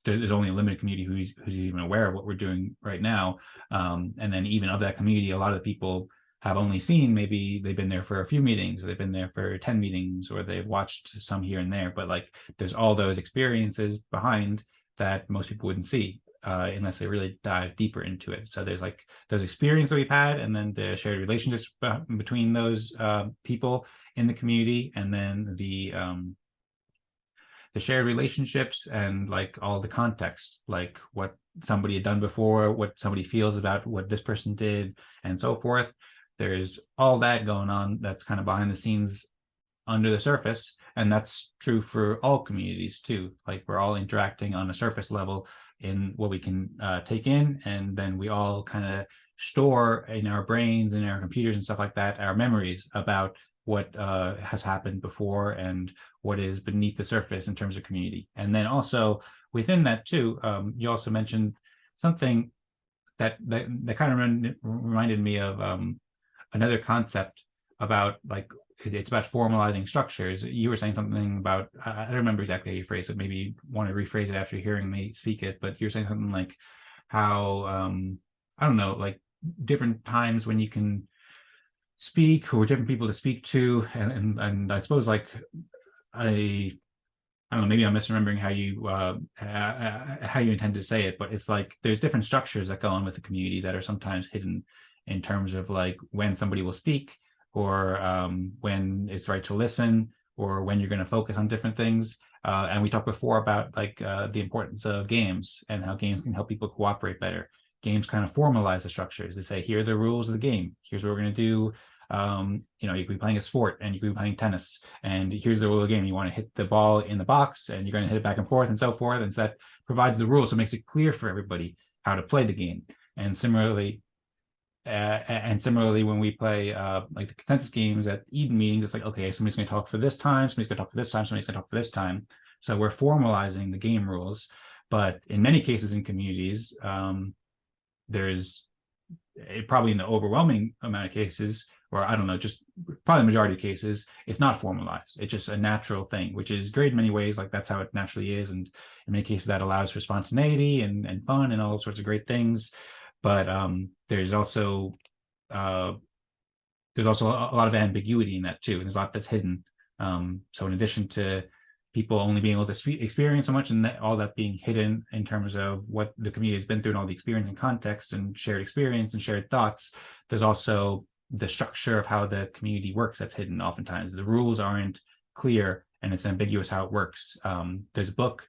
there's only a limited community who's even aware of what we're doing right now. And then even of that community, a lot of the people have only seen, maybe they've been there for a few meetings, or they've been there for 10 meetings, or they've watched some here and there. But like, there's all those experiences behind that most people wouldn't see unless they really dive deeper into it. So there's like those experiences that we've had, and then the shared relationships between those people in the community, and then the shared relationships and like all the context, like what somebody had done before, what somebody feels about what this person did, and so forth. There's all that going on that's kind of behind the scenes under the surface. And that's true for all communities too. Like, we're all interacting on a surface level in what we can take in, and then we all kind of store in our brains and our computers and stuff like that our memories about what has happened before and what is beneath the surface in terms of community. And then also within that too, you also mentioned something that kind of reminded me of another concept about, like, it's about formalizing structures. You were saying something about, I don't remember exactly how you phrased it. Maybe you want to rephrase it after hearing me speak it, but you were saying something like how, I don't know, like different times when you can speak, or different people to speak to, and I suppose, like, I don't know, maybe I'm misremembering how you intend to say it, but it's like there's different structures that go on with the community that are sometimes hidden in terms of like when somebody will speak, or when it's right to listen, or when you're going to focus on different things. And we talked before about like the importance of games and how games can help people cooperate better. games kind of formalize the structures. They say, here are the rules of the game. Here's what we're going to do. You could be playing a sport and you could be playing tennis, and here's the rule of the game. You want to hit the ball in the box and you're going to hit it back and forth and so forth. And so that provides the rules. So it makes it clear for everybody how to play the game. And similarly, when we play like the consensus games at Eden meetings, it's like, okay, somebody's going to talk for this time, somebody's going to talk for this time, somebody's going to talk for this time. So we're formalizing the game rules. But in many cases in communities, there's probably in the overwhelming amount of cases, or I don't know, just probably the majority of cases, it's not formalized. It's just a natural thing, which is great in many ways. Like that's how it naturally is. And in many cases that allows for spontaneity and fun and all sorts of great things. But there's also a lot of ambiguity in that too. And there's a lot that's hidden. So in addition to people only being able to experience so much, and all that being hidden in terms of what the community has been through and all the experience and context and shared experience and shared thoughts, there's also the structure of how the community works that's hidden. Oftentimes the rules aren't clear and it's ambiguous how it works. There's a book,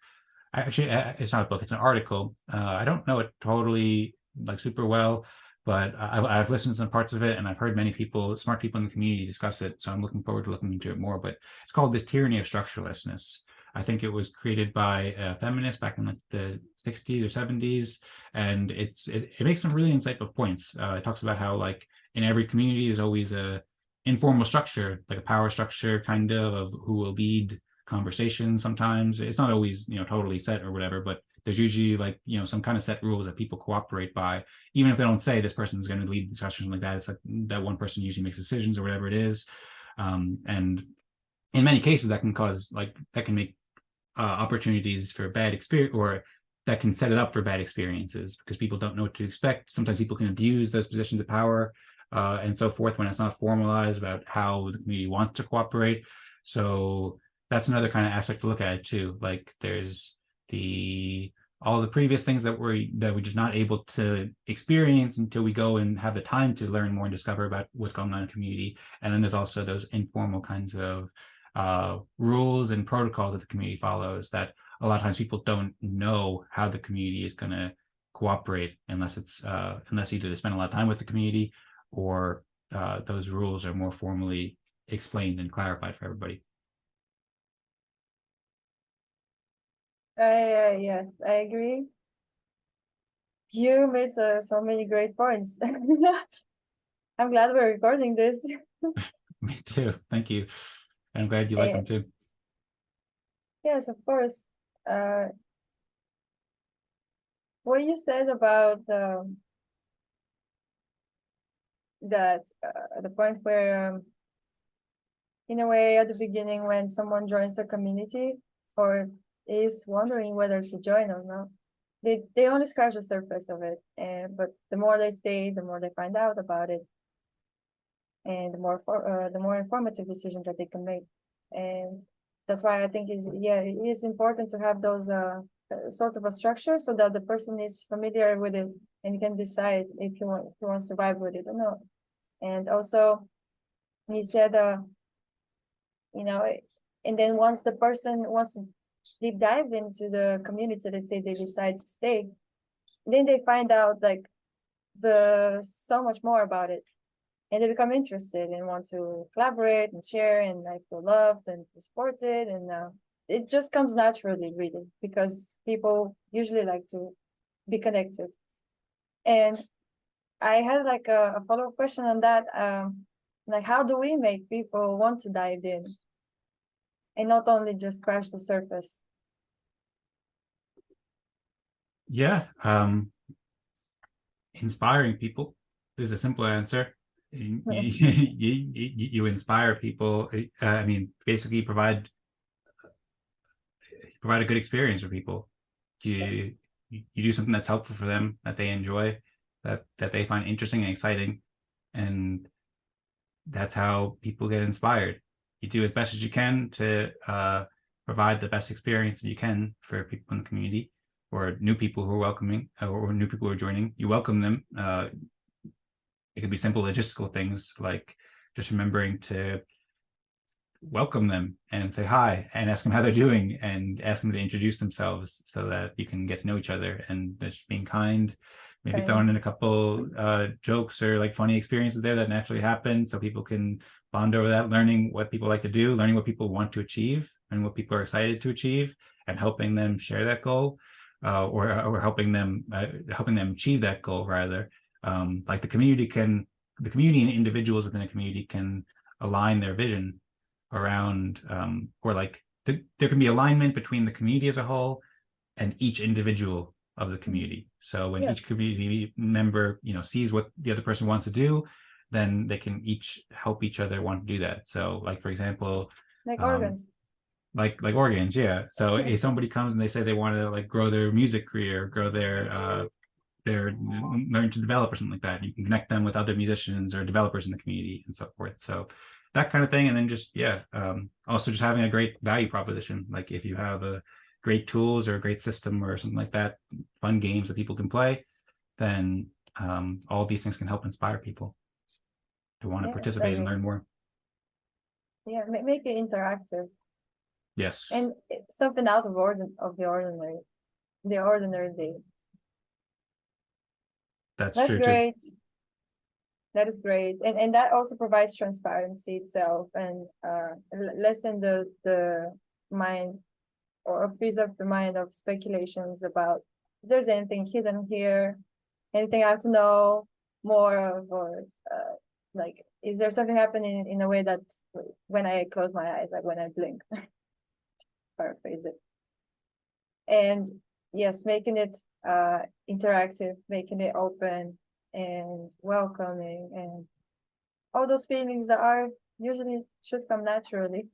actually it's not a book, it's an article. I don't know it totally like super well, but I've listened to some parts of it, and I've heard many people, smart people in the community, discuss it. So I'm looking forward to looking into it more. But it's called The Tyranny of Structurelessness. I think it was created by a feminist back in like the 60s or 70s, and it makes some really insightful points. It talks about how like in every community there's always a informal structure, like a power structure kind of who will lead conversations. Sometimes it's not always totally set or whatever, but there's usually like some kind of set rules that people cooperate by, even if they don't say this person is going to lead the discussion like that. It's like that one person usually makes decisions or whatever it is. And in many cases that can make opportunities for bad experience, or that can set it up for bad experiences because people don't know what to expect. Sometimes people can abuse those positions of power and so forth when it's not formalized about how the community wants to cooperate. So that's another kind of aspect to look at it too. Like there's all the previous things that we're just not able to experience until we go and have the time to learn more and discover about what's going on in the community. And then there's also those informal kinds of rules and protocols that the community follows that a lot of times people don't know how the community is going to cooperate unless either they spend a lot of time with the community or those rules are more formally explained and clarified for everybody. Yes, I agree. You made so many great points. I'm glad we're recording this. Me too. Thank you. I'm glad you like them too. Yes, of course. What you said about that the point where in a way at the beginning when someone joins a community or is wondering whether to join or not, they only scratch the surface of it, but the more they stay, the more they find out about it, and the more informative decisions that they can make. And that's why I think it is important to have those sort of a structure so that the person is familiar with it and can decide if he wants to vibe with it or not. And also, you said, and then once the person wants to deep dive into the community, let's say they decide to stay, then they find out like so much more about it, and they become interested and want to collaborate and share and like feel loved and supported, and it just comes naturally, really, because people usually like to be connected. And I had like a follow-up question on that. Like, how do we make people want to dive in and not only just scratch the surface? Yeah, inspiring people is a simple answer. You inspire people. I mean, basically provide a good experience for people. You do something that's helpful for them, that they enjoy, that they find interesting and exciting, and that's how people get inspired. You do as best as you can to provide the best experience that you can for people in the community or new people who are welcoming or new people who are joining. You welcome them. It could be simple logistical things like just remembering to welcome them and say hi and ask them how they're doing and ask them to introduce themselves so that you can get to know each other, and just being kind maybe throwing in a couple jokes or like funny experiences there that naturally happen, so people can bond over that, learning what people like to do, learning what people want to achieve and what people are excited to achieve, and helping them share that goal, or helping them achieve that goal rather. Like the community and individuals within a community can align their vision around, or like there can be alignment between the community as a whole and each individual of the community. So when each community member, sees what the other person wants to do, then they can each help each other want to do that. So like, for example, like organs. Like organs, yeah. So if somebody comes and they say they want to like grow their music career, grow their learn to develop or something like that, you can connect them with other musicians or developers in the community and so forth. So that kind of thing. And then just also just having a great value proposition. Like if you have a great tools or a great system or something like that, fun games that people can play, then all these things can help inspire people to want to participate and learn more. Yeah, make it interactive. Yes. And something out of the ordinary day. That's true great. Too. That is great. And that also provides transparency itself, and lessen the mind, or frees up the mind of speculations about if there's anything hidden here, anything I have to know more of, or like, is there something happening in a way that when I close my eyes, like when I blink, paraphrase it. And yes, making it interactive, making it open and welcoming, and all those feelings that are usually should come naturally.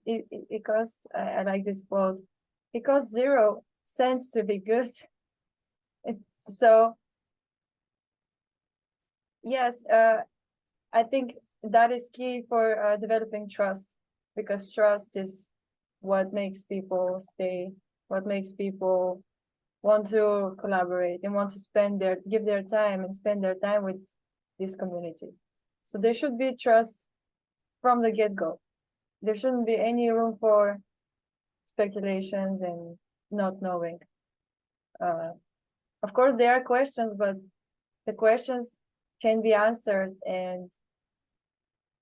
It costs, I like this quote, it costs 0 cents to be good. So yes, I think that is key for developing trust, because trust is what makes people stay, what makes people want to collaborate and want to give their time and spend their time with this community. So there should be trust from the get-go. There shouldn't be any room for speculations and not knowing. Of course, there are questions, but the questions can be answered, and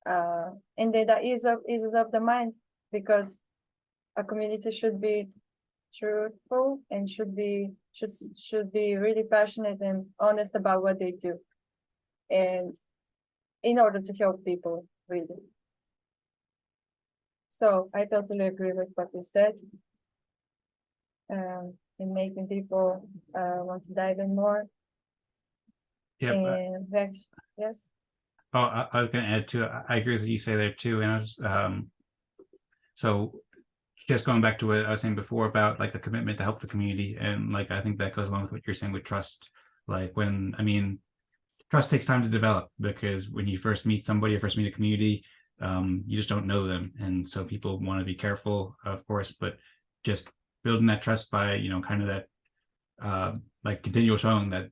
then that eases up the mind, because a community should be truthful and should be really passionate and honest about what they do, and in order to help people, really. So I totally agree with what you said, in making people want to dive in more. Yeah. Yes. Oh, I was going to add to it. I agree with what you say there too. And I was so just going back to what I was saying before about like a commitment to help the community, and like I think that goes along with what you're saying with trust. Like trust takes time to develop, because when you first meet somebody or first meet a community, you just don't know them, and so people want to be careful, of course, but just building that trust by kind of that like continual showing that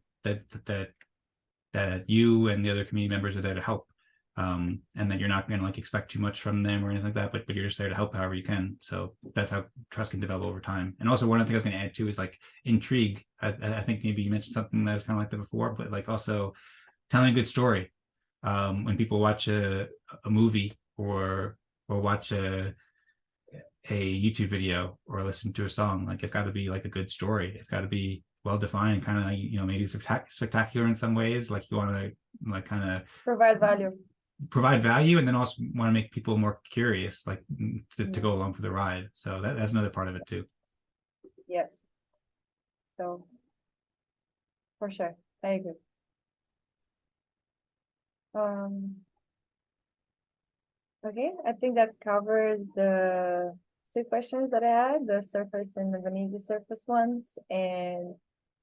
you and the other community members are there to help, and that you're not going to like expect too much from them or anything like that, but you're just there to help however you can. So that's how trust can develop over time. And also one other thing I was going to add too is like intrigue. I think maybe you mentioned something that was kind of like that before, but like also telling a good story. When people watch a movie or watch a YouTube video or listen to a song, like it's got to be like a good story. It's got to be well defined, kind of maybe spectacular in some ways. Like you want to like kind of provide value, and then also want to make people more curious, like to go along for the ride. So that's another part of it too. Yes. So for sure, I agree. Okay, I think that covered the 2 questions that I had, the surface and the beneath the surface ones, and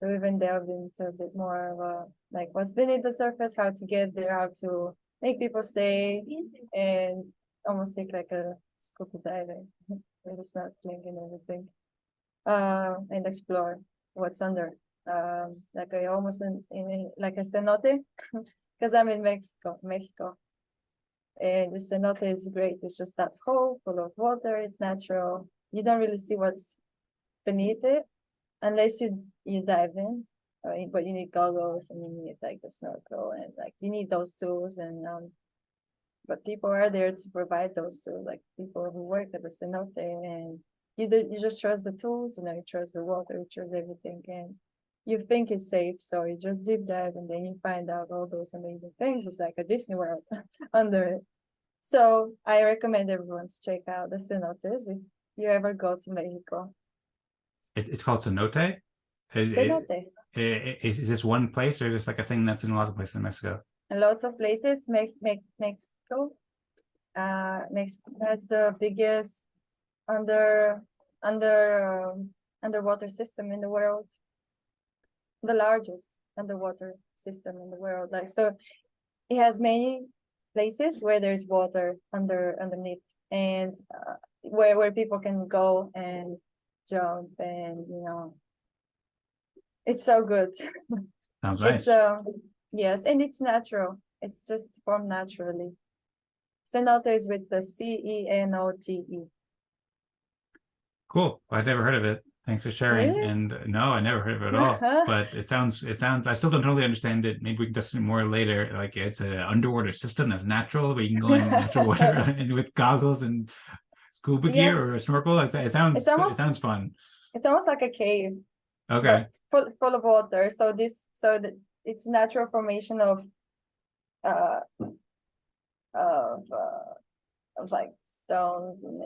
we even delved into a bit more of like what's beneath the surface, how to get there, how to make people stay, and almost take like a scuba diving with the snorkeling and everything, and explore what's under. Like I almost in like a cenote, because I'm in Mexico. And the cenote is great. It's just that hole full of water. It's natural. You don't really see what's beneath it unless you dive in. but you need goggles and you need like the snorkel and like you need those tools and but people are there to provide those tools, like people who work at the cenote, and you just trust the tools, you trust the water, you trust everything, and you think it's safe, so you just deep dive and then you find out all those amazing things. It's like a Disney World under it. So I recommend everyone to check out the cenotes if you ever go to Mexico. It's called cenote. Cenote. Is this one place, or is this like a thing that's in lots of places in Mexico? And lots of places. Mexico. Mexico has the biggest underwater system in the world, the largest underwater system in the world. Like, so it has many places where there's water underneath, and where people can go and jump, and it's so good. Sounds nice. It's yes, and it's natural. It's just formed naturally. Cenote is with the Cenote. Cool. I'd never heard of it. Thanks for sharing. Really? And no, I never heard of it at all. But it sounds. I still don't totally understand it. Maybe we can discuss it more later. Like it's an underwater system that's natural, where you can go in natural water and with goggles and scuba gear or a snorkel. It sounds fun. It's almost like a cave. Okay. But full of water. So it's natural formation of like stones and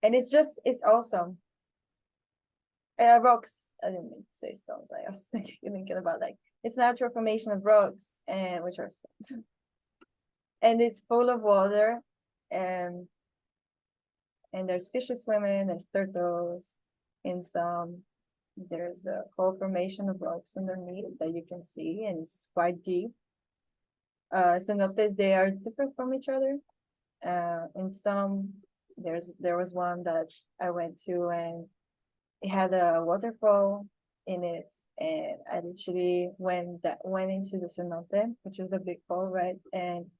it's awesome. Rocks. I didn't mean to say stones. I was thinking about like it's natural formation of rocks, and which are stones. And it's full of water, and there's fishes swimming, there's turtles, and there's a whole formation of rocks underneath that you can see, and it's quite deep. Cenotes, they are different from each other. In some, there was one that I went to, and it had a waterfall in it, and I literally went into the cenote, which is the big fall, right? And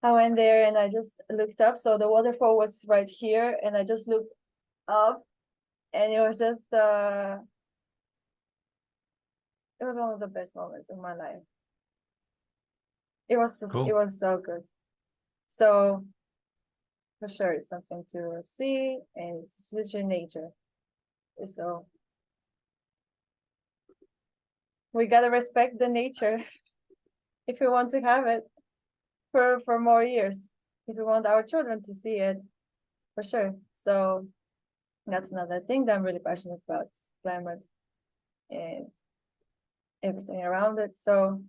I went there and I just looked up. So the waterfall was right here, and I just looked up, and it was just it was one of the best moments of my life. It was Cool. It was so good. So for sure, it's something to see, and it's such a nature. So we gotta respect the nature if we want to have it for more years. If we want our children to see it, for sure. So that's another thing that I'm really passionate about: climate and everything around it. So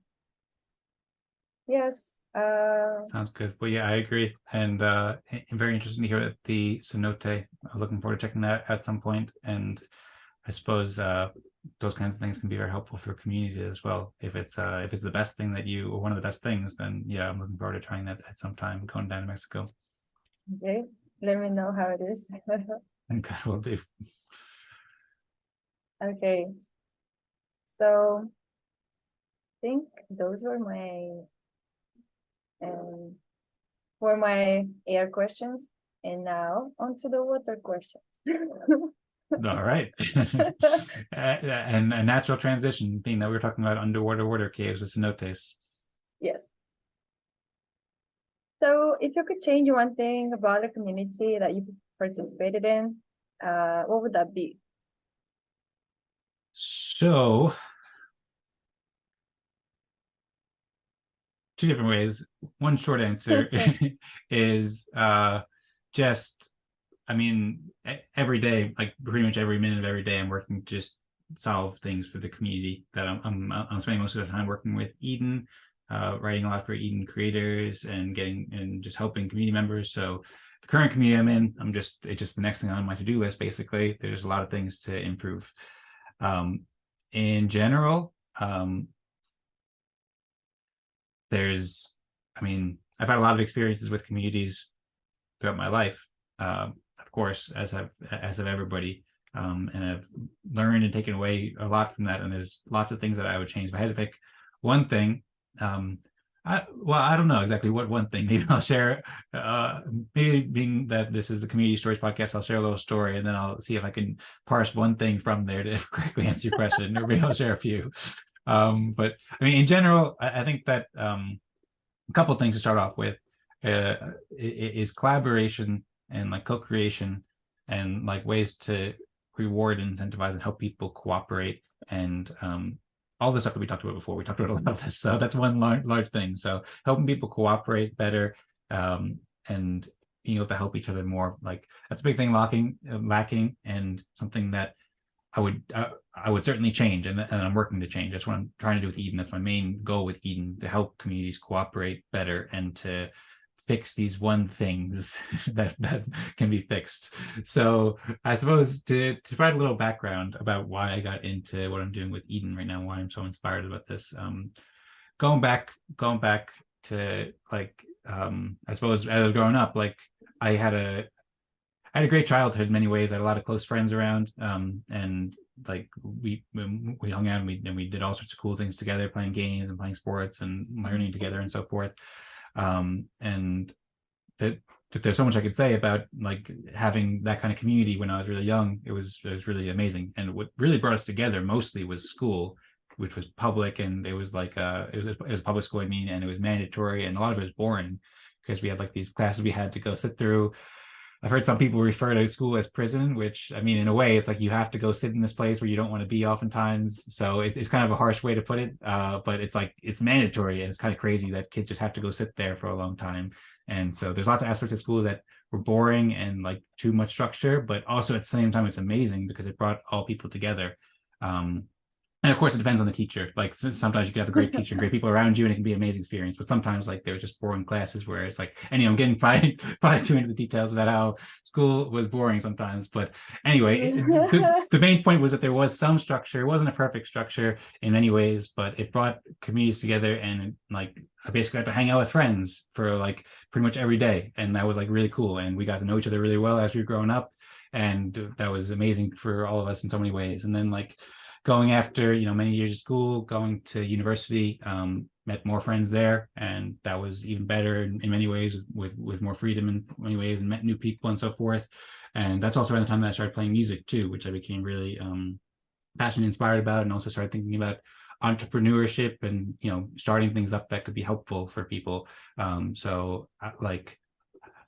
yes. Sounds good. Well, yeah, I agree, and very interesting to hear the cenote. I'm looking forward to checking that at some point, and I suppose those kinds of things can be very helpful for communities as well. If it's the best thing or one of the best things, then yeah, I'm looking forward to trying that at some time, going down to Mexico. Okay, let me know how it is. Okay, will do. Okay, so I think those were my air questions, and now onto the water questions. All right. And a natural transition, being that we're talking about underwater water caves with cenotes. Yes. So if you could change one thing about the community that you participated in, what would that be? So, two different ways. One short answer is just, I mean, every day, like pretty much every minute of every day, I'm working to just solve things for the community that I'm spending most of the time working with Eden, writing a lot for Eden creators and just helping community members. So the current community I'm in, it's just the next thing on my to-do list. Basically, there's a lot of things to improve. In general, I've had a lot of experiences with communities throughout my life, of course, as have everybody, and I've learned and taken away a lot from that. And there's lots of things that I would change. If I had to pick one thing, Well, I don't know exactly what one thing. Maybe I'll share. Maybe being that this is the Community Stories podcast, I'll share a little story, and then I'll see if I can parse one thing from there to correctly answer your question, or maybe I'll share a few. But I mean, in general, I think that a couple of things to start off with is collaboration and like co-creation and like ways to reward and incentivize and help people cooperate and all the stuff that we talked about before. We talked about a lot of this, so that's one large thing. So helping people cooperate better and being able to help each other more, like that's a big thing lacking, and something that I would certainly change, and I'm working to change. That's what I'm trying to do with Eden. That's my main goal with Eden, to help communities cooperate better and to fix these one things that can be fixed. So I suppose to provide a little background about why I got into what I'm doing with Eden right now, why I'm so inspired about this. Going back to like I suppose as I was growing up, like I had a great childhood in many ways. I had a lot of close friends around, and like we hung out and we did all sorts of cool things together, playing games and playing sports and learning together and so forth. And that there's so much I could say about like having that kind of community when I was really young. It was really amazing. And what really brought us together mostly was school, which was public, and it was like it was public school, I mean, and it was mandatory, and a lot of it was boring because we had like these classes we had to go sit through. I've heard some people refer to school as prison, which I mean, in a way, it's like you have to go sit in this place where you don't want to be oftentimes. So it's kind of a harsh way to put it, but it's like it's mandatory, and it's kind of crazy that kids just have to go sit there for a long time. And so there's lots of aspects of school that were boring and like too much structure, but also at the same time, it's amazing because it brought all people together. And of course, it depends on the teacher. Like sometimes you can have a great teacher and great people around you, and it can be an amazing experience. But sometimes, like there's just boring classes where it's like, anyway, I'm getting probably too into the details about how school was boring sometimes. But anyway, the main point was that there was some structure. It wasn't a perfect structure in many ways, but it brought communities together, and like I basically got to hang out with friends for like pretty much every day, and that was like really cool. And we got to know each other really well as we were growing up, and that was amazing for all of us in so many ways. And then like going after many years of school, going to university, met more friends there, and that was even better in many ways, with more freedom in many ways, and met new people and so forth. And that's also around the time that I started playing music too, which I became really passionate, inspired about, and also started thinking about entrepreneurship and starting things up that could be helpful for people. So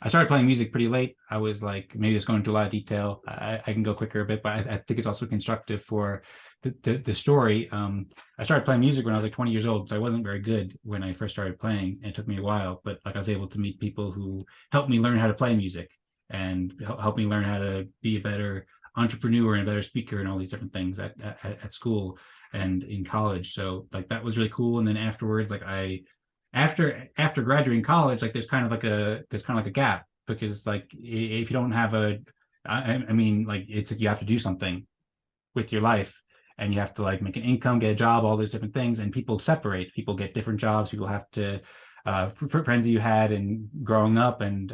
I started playing music pretty late. I was like, maybe just going into a lot of detail. I can go quicker a bit, but I think it's also constructive for the story. I started playing music when I was like 20 years old, so I wasn't very good when I first started playing. It took me a while, but like I was able to meet people who helped me learn how to play music and help me learn how to be a better entrepreneur and a better speaker and all these different things at school and in college. So like that was really cool. And then afterwards, like after graduating college, like there's kind of like a gap, because like if you don't have I mean, like it's like you have to do something with your life, and you have to like make an income, get a job, all those different things, and people separate. People get different jobs. People have to friends that you had and growing up and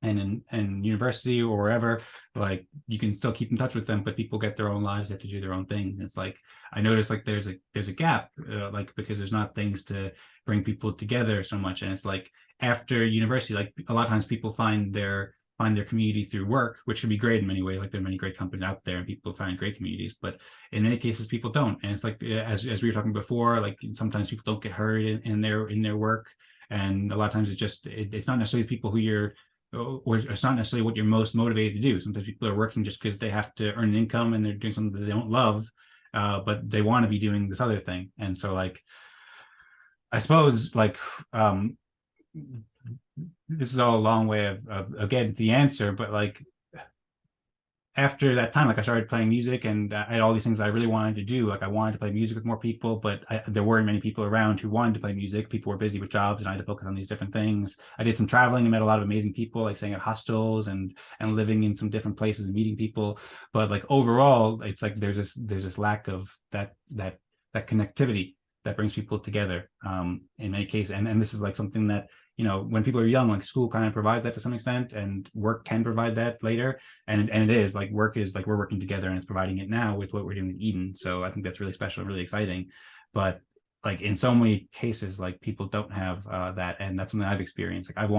in university or wherever, like you can still keep in touch with them, but people get their own lives. They have to do their own things. It's like I noticed like there's a gap, like because there's not things to bring people together so much. And it's like after university, like a lot of times people find their community through work, which can be great in many ways. Like there are many great companies out there and people find great communities, but in many cases people don't. And it's like as we were talking before, like sometimes people don't get heard in their work, and a lot of times it's not necessarily people who you're, or it's not necessarily what you're most motivated to do. Sometimes people are working just because they have to earn an income and they're doing something that they don't love, but they want to be doing this other thing. And so like I suppose like this is all a long way of getting to the answer, but like after that time, like I started playing music, and I had all these things that I really wanted to do. Like I wanted to play music with more people, but there weren't many people around who wanted to play music. People were busy with jobs, and I had to focus on these different things. I did some traveling and met a lot of amazing people, like staying at hostels and living in some different places and meeting people. But like overall, it's like there's this lack of that connectivity that brings people together in many cases. And this is like something that when people are young, like school kind of provides that to some extent, and work can provide that later. And it is like work is like we're working together, and it's providing it now with what we're doing with Eden. So I think that's really special, really exciting. But like in so many cases, like people don't have that, and that's something I've experienced. Like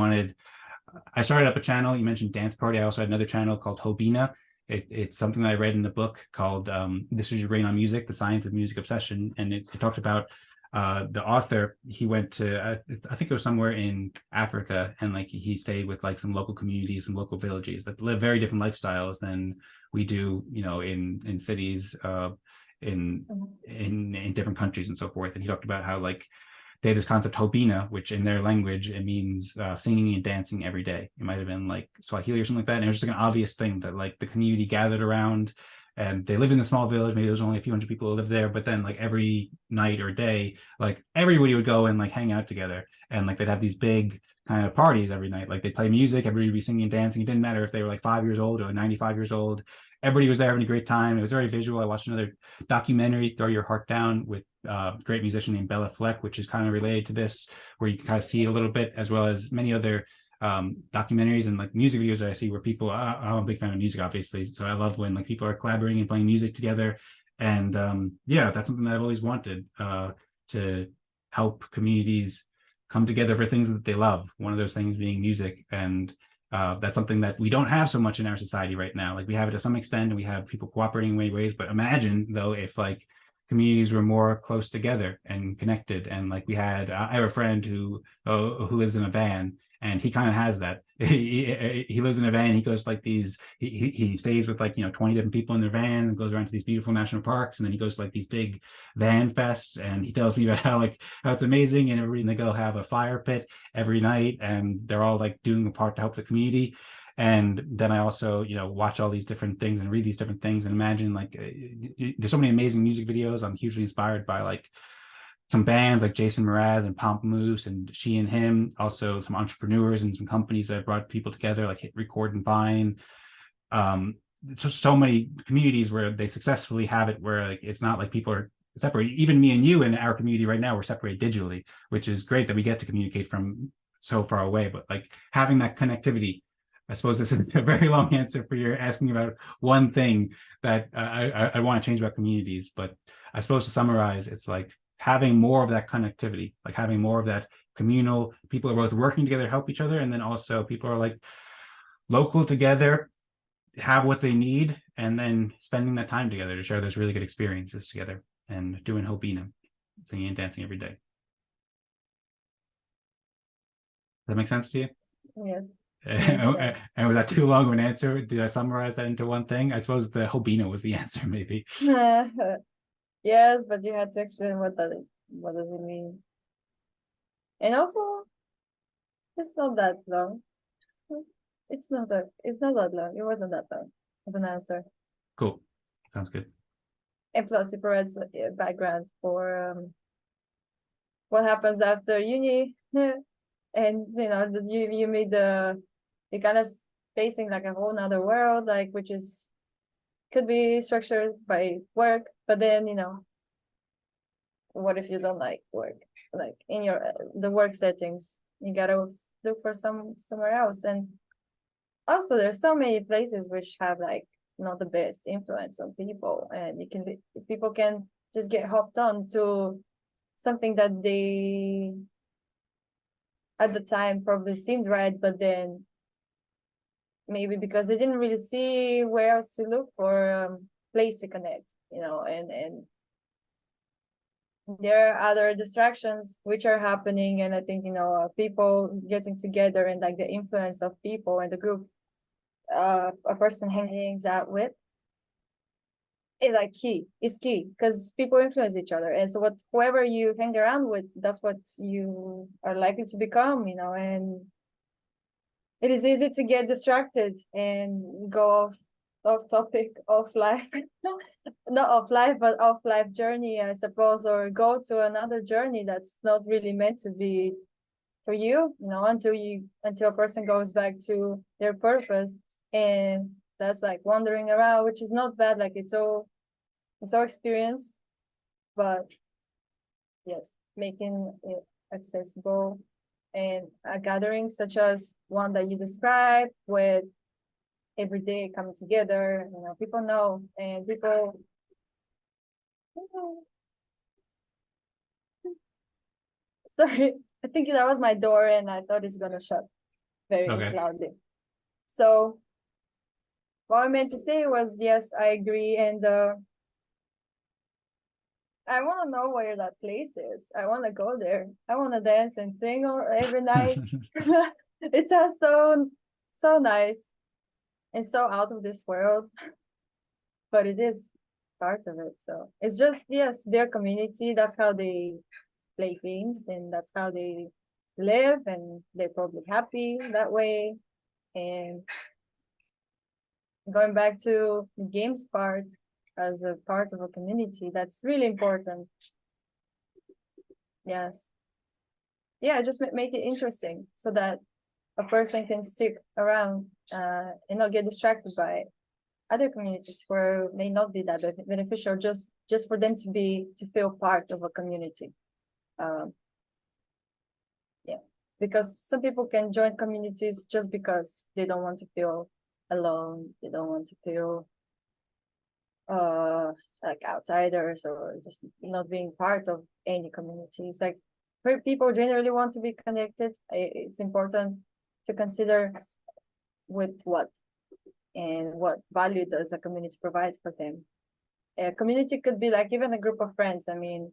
I started up a channel. You mentioned Dance Party. I also had another channel called Hobina. It's something that I read in the book called This Is Your Brain on Music, The Science of Music Obsession. And it talked about the author. He went to, I think it was somewhere in Africa, and like he stayed with like some local communities, some local villages that live very different lifestyles than we do, in cities, in different countries and so forth. And he talked about how like they have this concept Hobina, which in their language, it means singing and dancing every day. It might have been like Swahili or something like that. And it was just like an obvious thing that like the community gathered around, and they lived in a small village. Maybe there was only a few hundred people who lived there, but then like every night or day, like everybody would go and like hang out together, and like they'd have these big kind of parties every night. Like they'd play music, everybody would be singing and dancing. It didn't matter if they were like 5 years old or 95 years old. Everybody was there having a great time. It was very visual. I watched another documentary, Throw Your Heart Down, with a great musician named Bella Fleck, which is kind of related to this, where you can kind of see it a little bit, as well as many other documentaries and like music videos that I see where people, I'm a big fan of music, obviously. So I love when like people are collaborating and playing music together. And yeah, that's something that I've always wanted, to help communities come together for things that they love. One of those things being music. And that's something that we don't have so much in our society right now. Like we have it to some extent, and we have people cooperating in many ways. But imagine though, if like communities were more close together and connected, and like I have a friend who lives in a van, and he kind of has that. He lives in a van. He goes to like these. He stays with like 20 different people in their van, and goes around to these beautiful national parks, and then he goes to like these big van fests. And he tells me about how it's amazing, and everybody, they go have a fire pit every night, and they're all like doing a part to help the community. And then I also watch all these different things and read these different things, and imagine like there's so many amazing music videos. I'm hugely inspired by like some bands like Jason Mraz and Pomplamoose and She and Him, also some entrepreneurs and some companies that brought people together, like Hit Record and Vine. So many communities where they successfully have it, where like it's not like people are separated. Even me and you in our community right now, we're separated digitally, which is great that we get to communicate from so far away. But like having that connectivity, I suppose this is a very long answer for your asking about one thing that I want to change about communities. But I suppose to summarize, it's like having more of that connectivity, like having more of that communal, people are both working together to help each other, and then also people are like local together, have what they need, and then spending that time together to share those really good experiences together and doing Hobina, singing and dancing every day. Does that make sense to you? Yes. And was that too long of an answer? Did I summarize that into one thing? I suppose the Hobina was the answer, maybe. Yes, but you had to explain what does it mean. And also, it's not that long. It's not that long. It wasn't that long of an answer. Cool. Sounds good. And plus it provides a background for what happens after uni. And you made you kind of facing like a whole nother world, like which is could be structured by work, but then what if you don't like work, like in your the work settings, you gotta look for somewhere else. And also there's so many places which have like not the best influence on people, and people can just get hopped on to something that they at the time probably seemed right, but then maybe because they didn't really see where else to look for place to connect, and there are other distractions which are happening. And I think people getting together and like the influence of people and the group a person hangs out with is like key because people influence each other. And so whoever you hang around with, that's what you are likely to become, and it is easy to get distracted and go off topic, off life, not off life, but off life journey, I suppose, or go to another journey that's not really meant to be for you, until a person goes back to their purpose. And that's like wandering around, which is not bad. Like it's all experience, but yes, making it accessible. And a gathering such as one that you described, with every day coming together, people know, and people Sorry, I think that was my door, and I thought it's gonna shut very Okay. loudly. So what I meant to say was, yes, I agree, and I want to know where that place is. I want to go there. I want to dance and sing every night. It sounds so nice and so out of this world, but it is part of it. So it's just, yes, their community. That's how they play games, and that's how they live, and they're probably happy that way. And going back to the games part, as a part of a community, that's really important. Yes. Yeah, just make it interesting so that a person can stick around and not get distracted by other communities where may not be that beneficial, just for them to feel part of a community. Yeah, because some people can join communities just because they don't want to feel alone, they don't want to feel like outsiders, or just not being part of any communities. Like, people generally want to be connected. It's important to consider with what and what value does a community provide for them. A community could be like even a group of friends. I mean,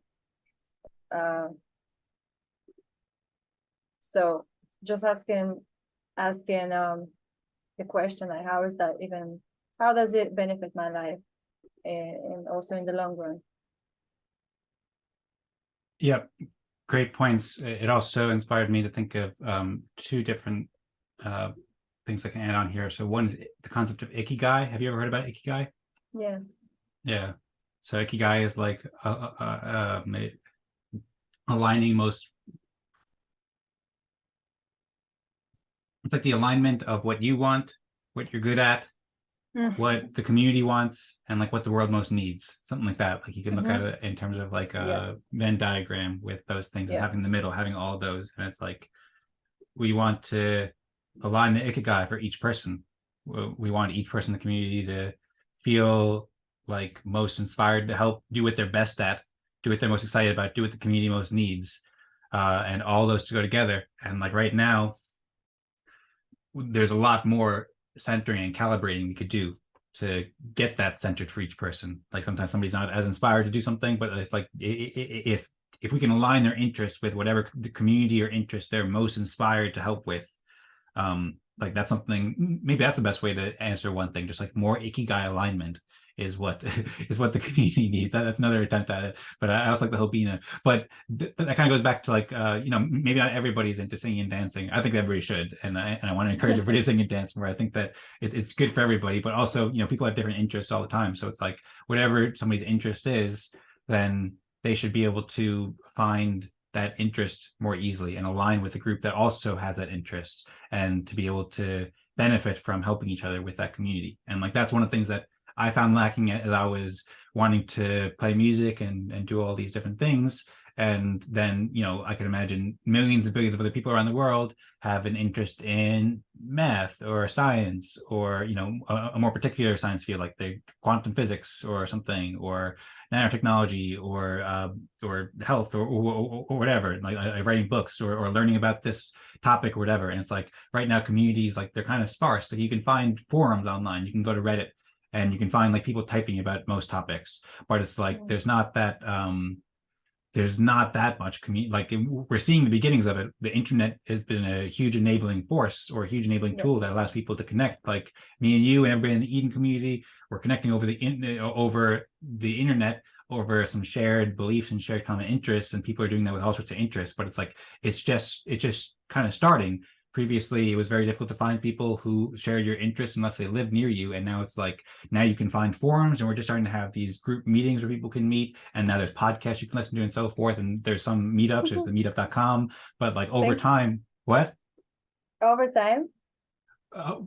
so just asking the question, like, how does it benefit my life, and also in the long run. Yep, great points. It also inspired me to think of two different things I can add on here. So one is the concept of ikigai. Have you ever heard about ikigai? Yes. Yeah. So ikigai is like aligning most. It's like the alignment of what you want, what you're good at, what the community wants, and like what the world most needs, something like that. Like you can look at it in terms of like a Venn diagram with those things, and having the middle, having all those. And it's like, we want to align the ikigai for each person. We want each person in the community to feel like most inspired to help, do what they're best at, do what they're most excited about, do what the community most needs, and all those to go together. And like right now, there's a lot more centering and calibrating we could do to get that centered for each person. Like sometimes somebody's not as inspired to do something, but if like if we can align their interests with whatever the community or interest they're most inspired to help with, like that's something, maybe that's the best way to answer one thing. Just like more ikigai alignment is what is what the community needs. That's another attempt at it, but I also like the Hobina. But that kind of goes back to like maybe not everybody's into singing and dancing. I think everybody should, and I want to encourage everybody to sing and dance more. I think that it's good for everybody, but also people have different interests all the time. So it's like whatever somebody's interest is, then they should be able to find that interest more easily and align with a group that also has that interest, and to be able to benefit from helping each other with that community. And like that's one of the things that I found lacking as I was wanting to play music and do all these different things. And then, I can imagine millions and billions of other people around the world have an interest in math or science, or, a more particular science field like the quantum physics or something, or nanotechnology, or health, or whatever, like writing books or learning about this topic or whatever. And it's like right now communities, like they're kind of sparse. Like you can find forums online, you can go to Reddit, and you can find like people typing about most topics, but it's like there's not that much community. Like we're seeing the beginnings of it. The internet has been a huge enabling force, or a huge enabling tool that allows people to connect. Like me and you and everybody in the Eden community, we're connecting over the internet over some shared beliefs and shared common interests, and people are doing that with all sorts of interests. But it's like it's just kind of starting. Previously, it was very difficult to find people who shared your interests unless they lived near you. And now it's like, now you can find forums, and we're just starting to have these group meetings where people can meet. And now there's podcasts you can listen to and so forth. And there's some meetups, there's the meetup.com. But like over time, what? Over time? I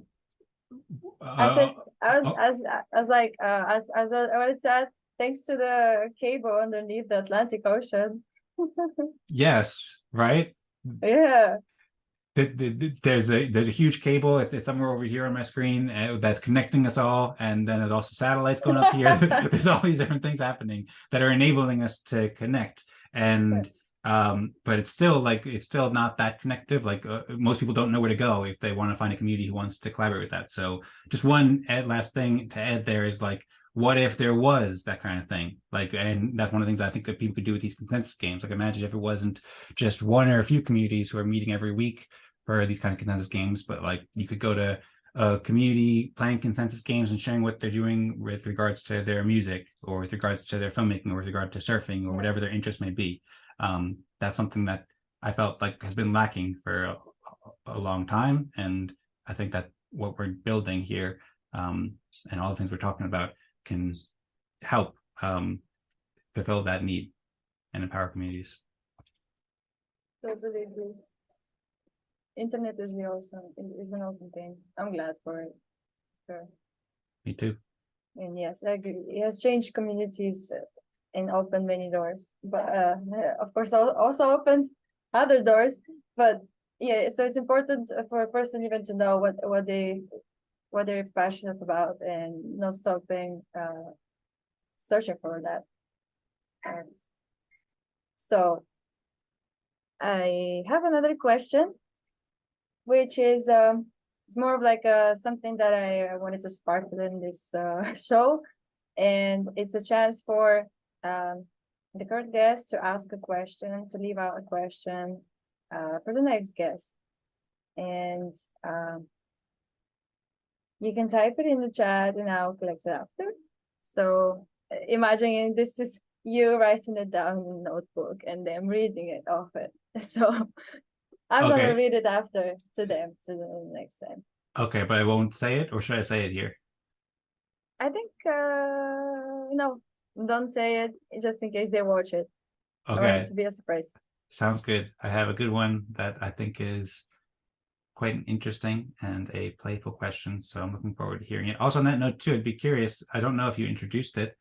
said, I was like, as what it said, thanks to the cable underneath the Atlantic Ocean. Yes, right? Yeah. There's a huge cable. It's somewhere over here on my screen that's connecting us all, and then there's also satellites going up here. There's all these different things happening that are enabling us to connect. And But it's still not that connective. Like most people don't know where to go if they want to find a community who wants to collaborate with that. So just one last thing to add there is like, what if there was that kind of thing? Like, and that's one of the things I think that people could do with these consensus games. Like, imagine if it wasn't just one or a few communities who are meeting every week for these kind of consensus games, but like you could go to a community playing consensus games and sharing what they're doing with regards to their music or with regards to their filmmaking or with regard to surfing or whatever their interest may be. That's something that I felt like has been lacking for a long time. And I think that what we're building here and all the things we're talking about can help fulfill that need and empower communities. Totally agree. Internet is an awesome thing. I'm glad for it. Sure. Me too. And yes, I agree. It has changed communities and opened many doors, but of course also opened other doors. But yeah, so it's important for a person even to know what they're passionate about and not stopping searching for that. So I have another question, which is it's more of like something that I wanted to spark in this show, and it's a chance for the current guest to ask a question, to leave out a question for the next guest, and you can type it in the chat, and I'll collect it after. So imagine this is you writing it down in a notebook and them reading it off it. So I'm gonna read it after to them to the next time. Okay, but I won't say it, or should I say it here? I think no, don't say it just in case they watch it. Okay. I want it to be a surprise. Sounds good. I have a good one that I think is quite an interesting and a playful question. So I'm looking forward to hearing it. Also, on that note, too, I'd be curious. I don't know if you introduced it,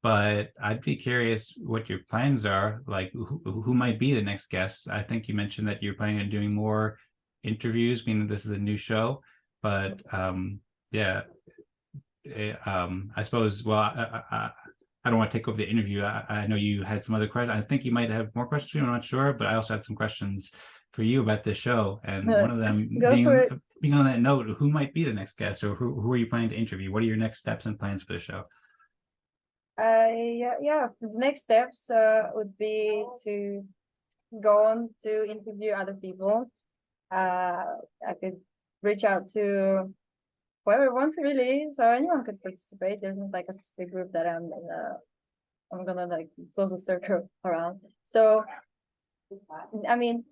but I'd be curious what your plans are. Like, who might be the next guest? I think you mentioned that you're planning on doing more interviews, meaning this is a new show. But yeah, I suppose. Well, I don't want to take over the interview. I know you had some other questions. I think you might have more questions. I'm not sure, but I also had some questions for you about this show. And one of them being on that note, who might be the next guest, or who are you planning to interview? What are your next steps and plans for the show? Yeah, the next steps would be to go on to interview other people. I could reach out to whoever wants, really, so anyone could participate. There's not like a specific group that I'm gonna like close a circle around. So I mean,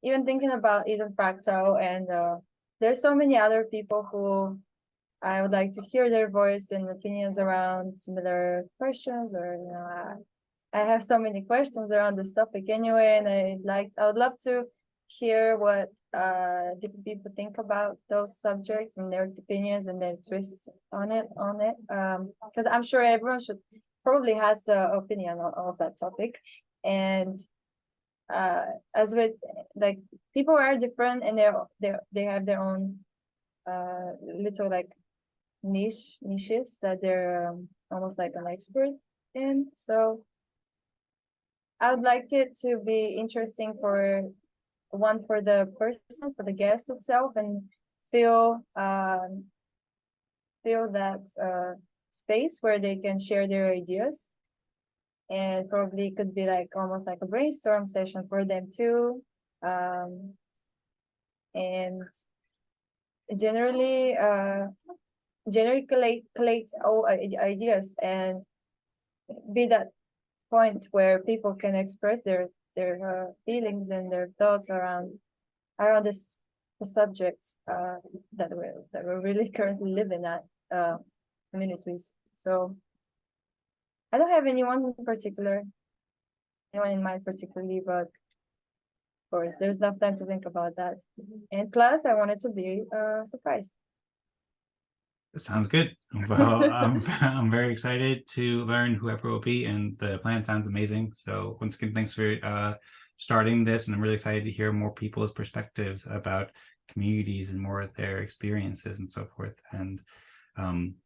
even thinking about even Fractal, and there's so many other people who I would like to hear their voice and opinions around similar questions, or I have so many questions around this topic anyway, and I would love to hear what different people think about those subjects and their opinions and their twist on it. Because I'm sure everyone should probably has an opinion of that topic, and as with like people are different and they have their own little like niches that they're almost like an expert in. So I would like it to be interesting for the person, for the guest itself, and feel that space where they can share their ideas, and probably could be like almost like a brainstorm session for them too, and generally collate all ideas and be that point where people can express their feelings and their thoughts around the subject that we're really currently living at communities. So I don't have anyone in mind particularly, but of course there's enough time to think about that. And plus I want it to be a surprise. Sounds good. Well, I'm very excited to learn whoever will be, and the plan sounds amazing. So once again, thanks for starting this, and I'm really excited to hear more people's perspectives about communities and more of their experiences and so forth. And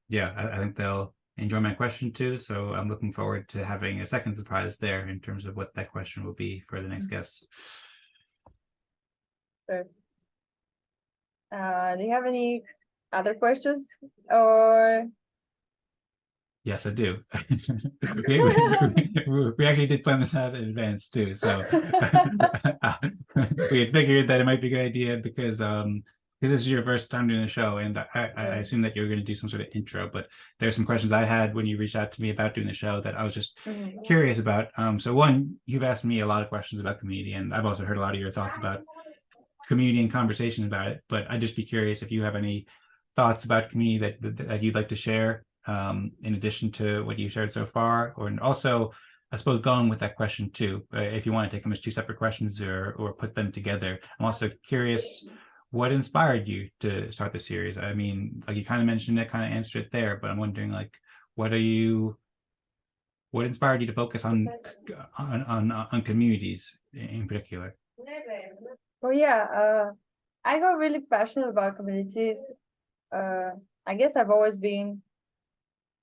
yeah, I think they'll enjoy my question too. So I'm looking forward to having a second surprise there in terms of what that question will be for the next guest. Sure. Do you have any other questions, or? Yes, I do. We actually did plan this out in advance too. So we had figured that it might be a good idea because this is your first time doing the show, and I assume that you're going to do some sort of intro. But there's some questions I had when you reached out to me about doing the show that I was just curious about. So one, you've asked me a lot of questions about community, and I've also heard a lot of your thoughts about community and conversation about it. But I'd just be curious if you have any thoughts about community that you'd like to share, in addition to what you shared so far, or also, I suppose, going with that question too, if you want to take them as two separate questions or put them together. I'm also curious what inspired you to start the series. I mean, like you kind of mentioned it, kind of answered it there, but I'm wondering, like, what inspired you to focus on communities in particular? Well, yeah, I got really passionate about communities. I guess I've always been,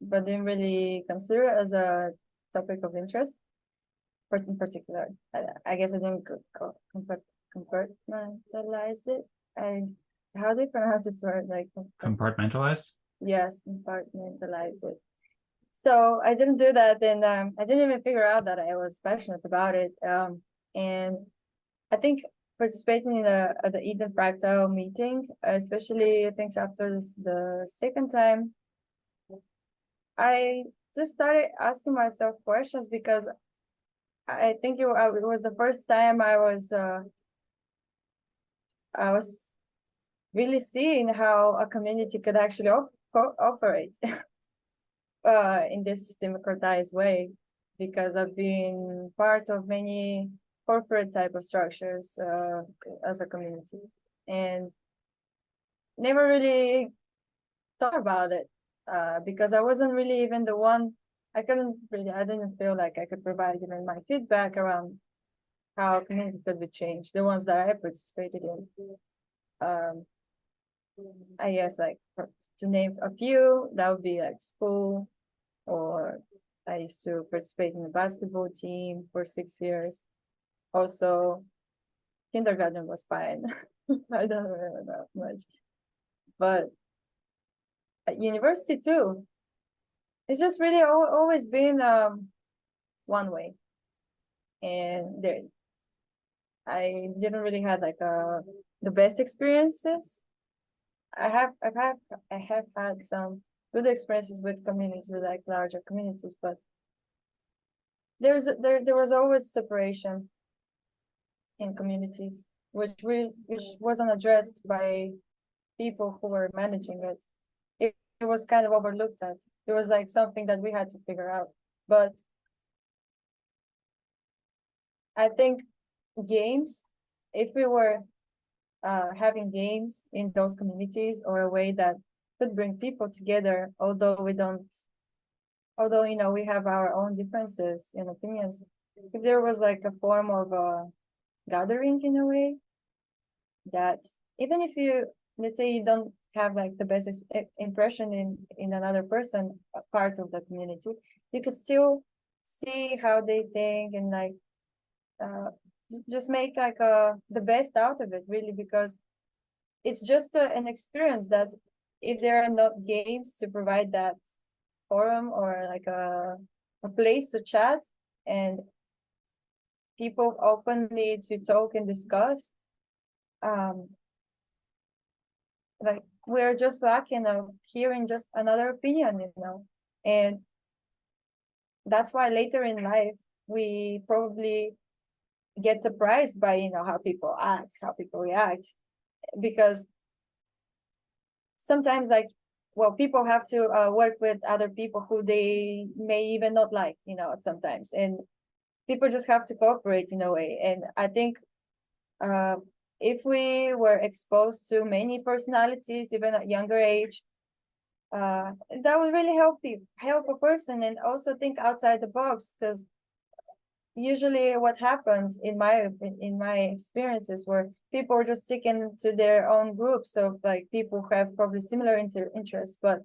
but didn't really consider it as a topic of interest, but in particular, I guess I didn't compartmentalize it. How do you pronounce this word? Like Compartmentalize? Yes, compartmentalize it. So I didn't do that, and I didn't even figure out that I was passionate about it. And I think participating in the Eden Fractal meeting, especially I think after the second time, I just started asking myself questions, because I think it was the first time I was really seeing how a community could actually operate in this democratized way, because I've been part of many corporate type of structures as a community, and never really thought about it because I wasn't really even the one. I didn't feel like I could provide even my feedback around how a community could be changed, the ones that I participated in. I guess, like, to name a few, that would be like school, or I used to participate in the basketball team for 6 years. Also, kindergarten was fine. I don't remember that much. But at university too, it's just really always been one way. And there, I didn't really have like the best experiences. I have had some good experiences with communities, with like larger communities, but there was always separation in communities, which wasn't addressed by people who were managing it. It was kind of overlooked at. It was like something that we had to figure out. But I think games, if we were having games in those communities, or a way that could bring people together, although we have our own differences in opinions, if there was like a form of a gathering in a way, that even if you, let's say, you don't have like the best impression in another person, a part of the community, you could still see how they think, and like just make like the best out of it, really, because it's just an experience that, if there are not games to provide that forum, or like a place to chat and people openly to talk and discuss, like, we're just lacking of hearing just another opinion, and that's why later in life we probably get surprised by how people act, how people react, because sometimes, like, well, people have to work with other people who they may even not like, sometimes, and people just have to cooperate in a way. And I think if we were exposed to many personalities, even at younger age, that would really help a person, and also think outside the box, because usually what happens in my experiences, where people are just sticking to their own groups of like people who have probably similar interests, but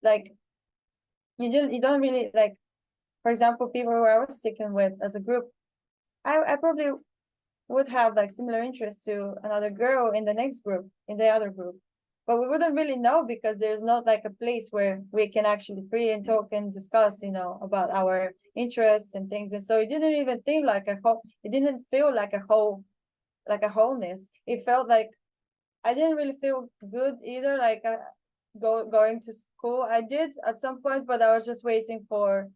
like you don't really like, for example, people who I was sticking with as a group, I probably would have like similar interests to another girl in the next group, in the other group. But we wouldn't really know because there's not like a place where we can actually free and talk and discuss, about our interests and things. And so it didn't even feel like it didn't feel like a wholeness. It felt like I didn't really feel good either. Like going to school, I did at some point, but I was just waiting for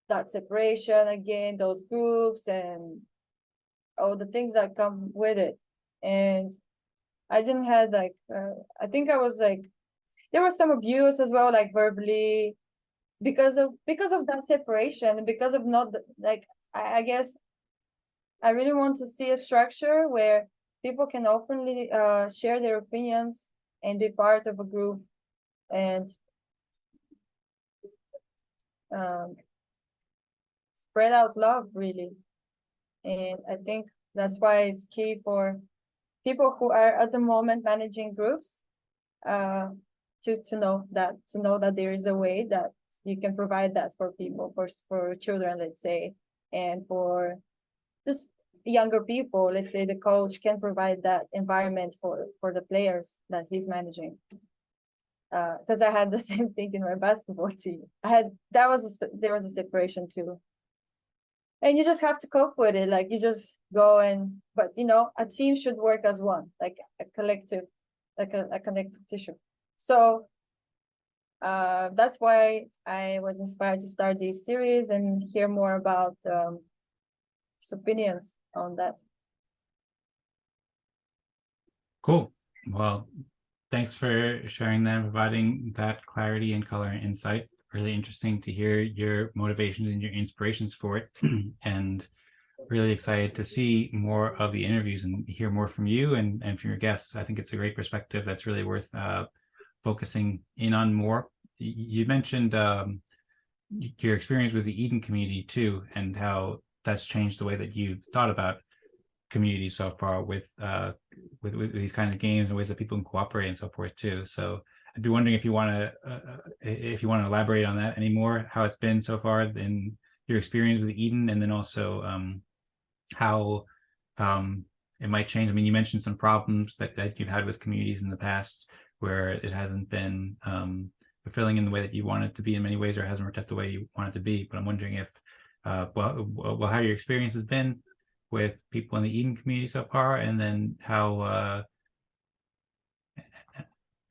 that separation again, those groups and all the things that come with it. And I didn't have like I think I was like, there was some abuse as well, like verbally, because of that separation, because of not like I guess I really want to see a structure where people can openly share their opinions and be part of a group and um, spread out love, really. And I think that's why it's key for people who are at the moment managing groups to know that there is a way that you can provide that for people, for children, let's say, and for just younger people. Let's say the coach can provide that environment for the players that he's managing. Because I had the same thing in my basketball team. There was a separation too, and you just have to cope with it. Like you just go but a team should work as one, like a collective, like a connective tissue. So that's why I was inspired to start this series and hear more about his opinions on that. Cool. Well, thanks for sharing that, providing that clarity and color and insight. Really interesting to hear your motivations and your inspirations for it. And really excited to see more of the interviews and hear more from you and from your guests. I think it's a great perspective that's really worth focusing in on more. You mentioned your experience with the Eden community too, and how that's changed the way that you've thought about community so far with these kinds of games and ways that people can cooperate and so forth too. So I'd be wondering if you want to elaborate on that anymore, how it's been so far in your experience with Eden, and then also how it might change. I mean, you mentioned some problems that you've had with communities in the past where it hasn't been fulfilling in the way that you want it to be in many ways, or hasn't worked out the way you want it to be. But I'm wondering if how your experience has been with people in the Eden community so far, and then how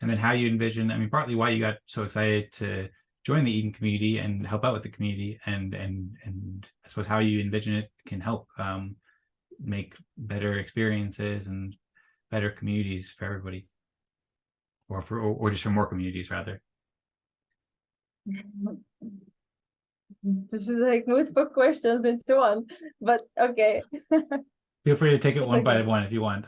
you envision, I mean, partly why you got so excited to join the Eden community and help out with the community, and I suppose how you envision it can help make better experiences and better communities for everybody, or just for more communities rather. This is like multiple questions into one, but okay. Feel free to take it one by okay. one if you want.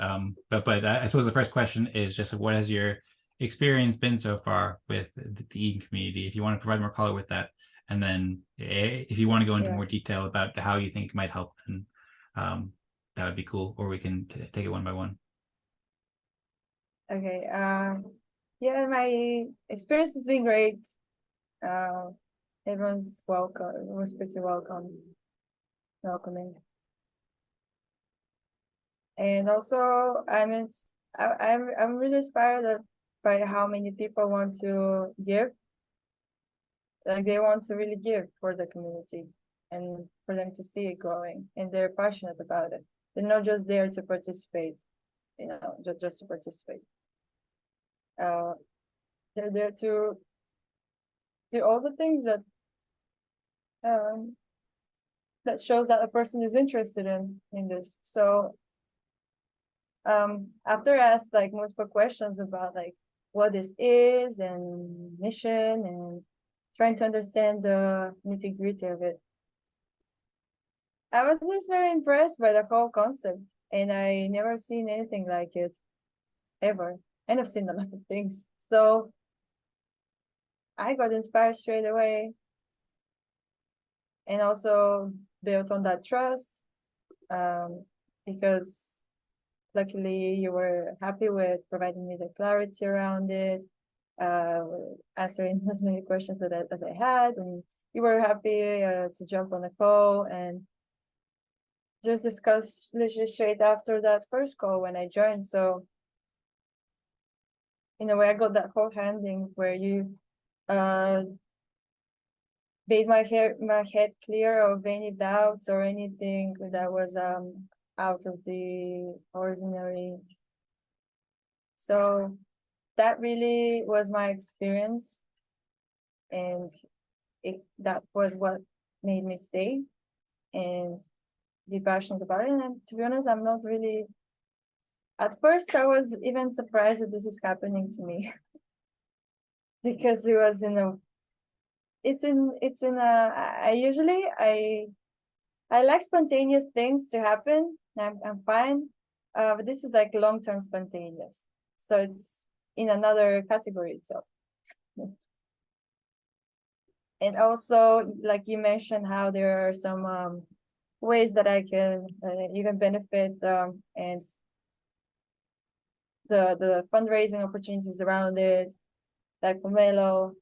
But I suppose the first question is just what has your experience been so far with the Eden community? If you want to provide more color with that, and then if you want to go into more detail about how you think it might help, then that would be cool. Or we can take it one by one. Okay. Yeah, my experience has been great. Everyone's welcome. It was pretty welcoming. And also, I'm really inspired by how many people want to give. Like they want to really give for the community and for them to see it growing, and they're passionate about it. They're not just there to participate, just to participate. They're there to do all the things that shows that a person is interested in this. So after I asked like multiple questions about like what this is and mission and trying to understand the nitty-gritty of it, I was just very impressed by the whole concept, and I never seen anything like it ever. And I've seen a lot of things, so I got inspired straight away, and also built on that trust, because luckily you were happy with providing me the clarity around it, answering as many questions as I had, and you were happy to jump on the call and just discuss literally straight after that first call when I joined. So in a way, I got that whole handing where you made my head clear of any doubts or anything that was out of the ordinary. So that really was my experience, and that was what made me stay and be passionate about it. And to be honest, I'm not really. At first, I was even surprised that this is happening to me because it was it's in a. I like spontaneous things to happen. I'm fine, but this is like long-term spontaneous, so it's in another category itself. And also, like you mentioned, how there are some ways that I can even benefit and the fundraising opportunities around it, like Pomelo,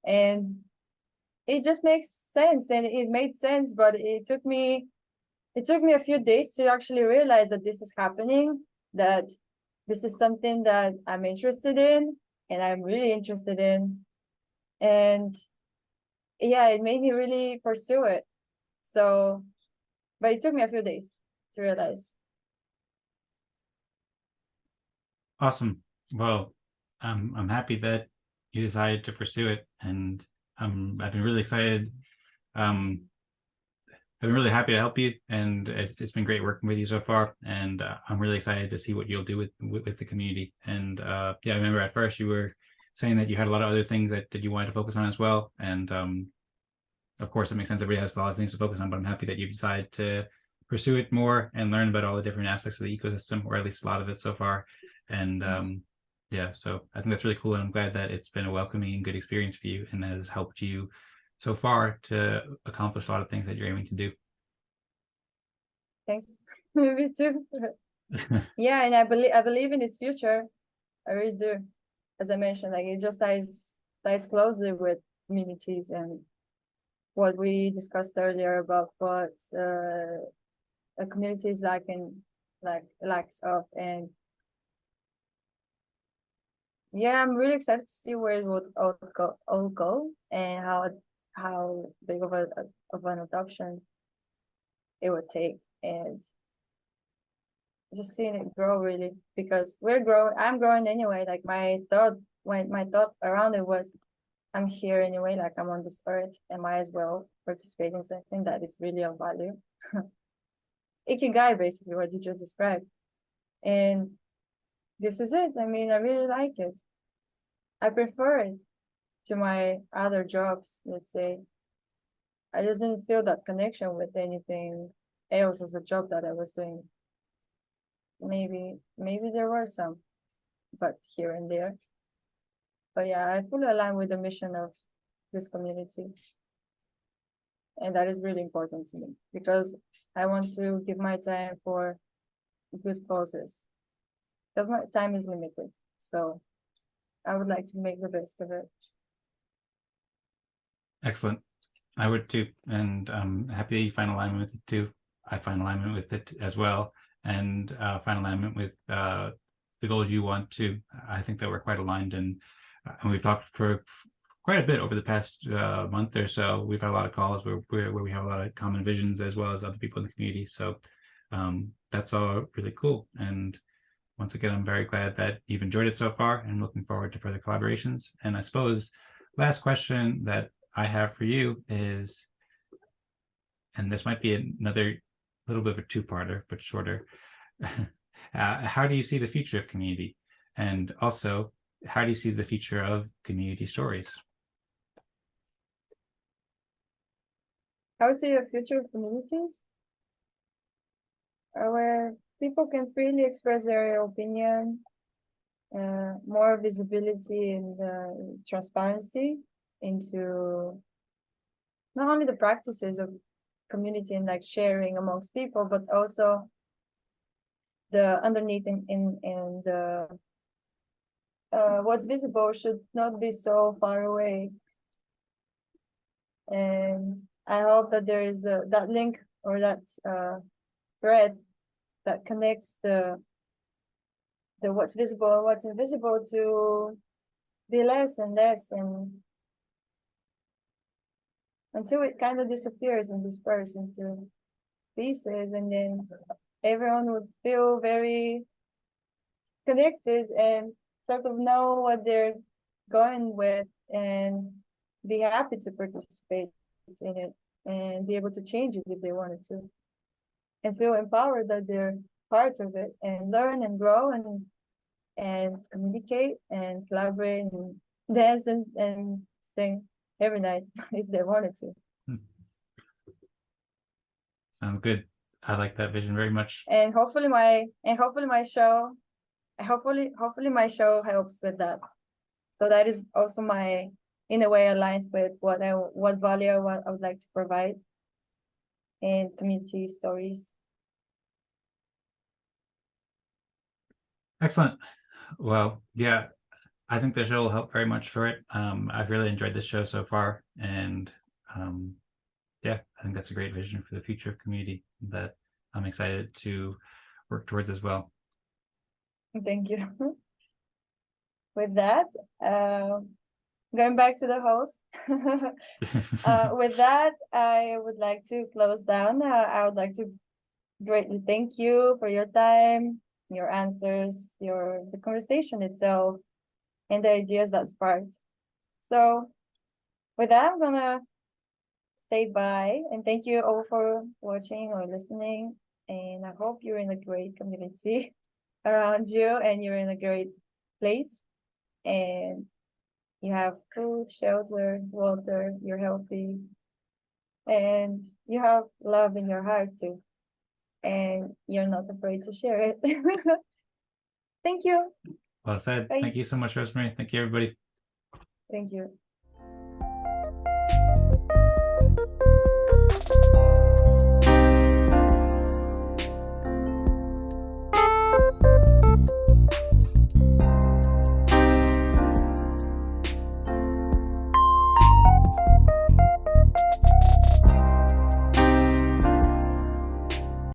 and it just makes sense, and it made sense, but it took me a few days to actually realize that this is happening, that this is something that I'm interested in and I'm really interested in. And yeah, it made me really pursue it. So, but it took me a few days to realize. Awesome. Well, I'm happy that you decided to pursue it, and I've been really excited. I've been really happy to help you, and it's been great working with you so far. And I'm really excited to see what you'll do with the community. And yeah, I remember at first you were saying that you had a lot of other things that you wanted to focus on as well. And of course, it makes sense. Everybody has a lot of things to focus on, but I'm happy that you decided to pursue it more and learn about all the different aspects of the ecosystem, or at least a lot of it so far. And yeah, so I think that's really cool, and I'm glad that it's been a welcoming and good experience for you, and has helped you so far to accomplish a lot of things that you're aiming to do. Thanks. Me too. Yeah, and I believe in its future. I really do. As I mentioned, like it just ties closely with communities and what we discussed earlier about what a community is lacks of. And yeah, I'm really excited to see where it would all go and how big of an adoption it would take, and just seeing it grow really, because I'm growing anyway. Like my thought around it was, I'm here anyway, like I'm on this earth, and might as well participate in something that is really of value. Ikigai, basically what you just described. And this is it. I mean, I really like it. I prefer it to my other jobs, let's say. I just didn't feel that connection with anything else as a job that I was doing. Maybe there were some, but here and there. But yeah, I fully align with the mission of this community. And that is really important to me, because I want to give my time for good causes. Because my time is limited. So I would like to make the best of it. Excellent. I would too, and I'm happy you find alignment with it too. I find alignment with it as well, and find alignment with the goals you want to. I think that we're quite aligned, and we've talked for quite a bit over the past month or so. We've had a lot of calls where we have a lot of common visions, as well as other people in the community. So that's all really cool. And once again, I'm very glad that you've enjoyed it so far, and looking forward to further collaborations. And I suppose last question that I have for you is, and this might be another little bit of a two-parter, but shorter. How do you see the future of community? And also, how do you see the future of community stories? I would say the future of communities are where people can freely express their opinion, more visibility and transparency into not only the practices of community and like sharing amongst people, but also the underneath in the what's visible should not be so far away. And I hope that there is that link or that thread that connects the what's visible and what's invisible to be less and less, and until it kind of disappears and disperses into pieces, and then everyone would feel very connected and sort of know what they're going with and be happy to participate in it and be able to change it if they wanted to, and feel empowered that they're part of it, and learn and grow and communicate and collaborate and dance and sing every night if they wanted to. Sounds good. I like that vision very much. And hopefully my show helps with that. So that is also my, in a way, aligned with what value I would like to provide in community stories. Excellent. Well, yeah, I think the show will help very much for it. I've really enjoyed this show so far, and yeah, I think that's a great vision for the future of community that I'm excited to work towards as well. Thank you. With that, going back to the host, with that, I would like to close down. I would like to greatly thank you for your time, your answers, the conversation itself, and the ideas that sparked. So with that, I'm gonna say bye, and thank you all for watching or listening. And I hope you're in a great community around you, and you're in a great place, and you have food, shelter, water, you're healthy, and you have love in your heart too, and you're not afraid to share it. Thank you. Well said. Bye. Thank you so much, Rosmari. Thank you, everybody. Thank you.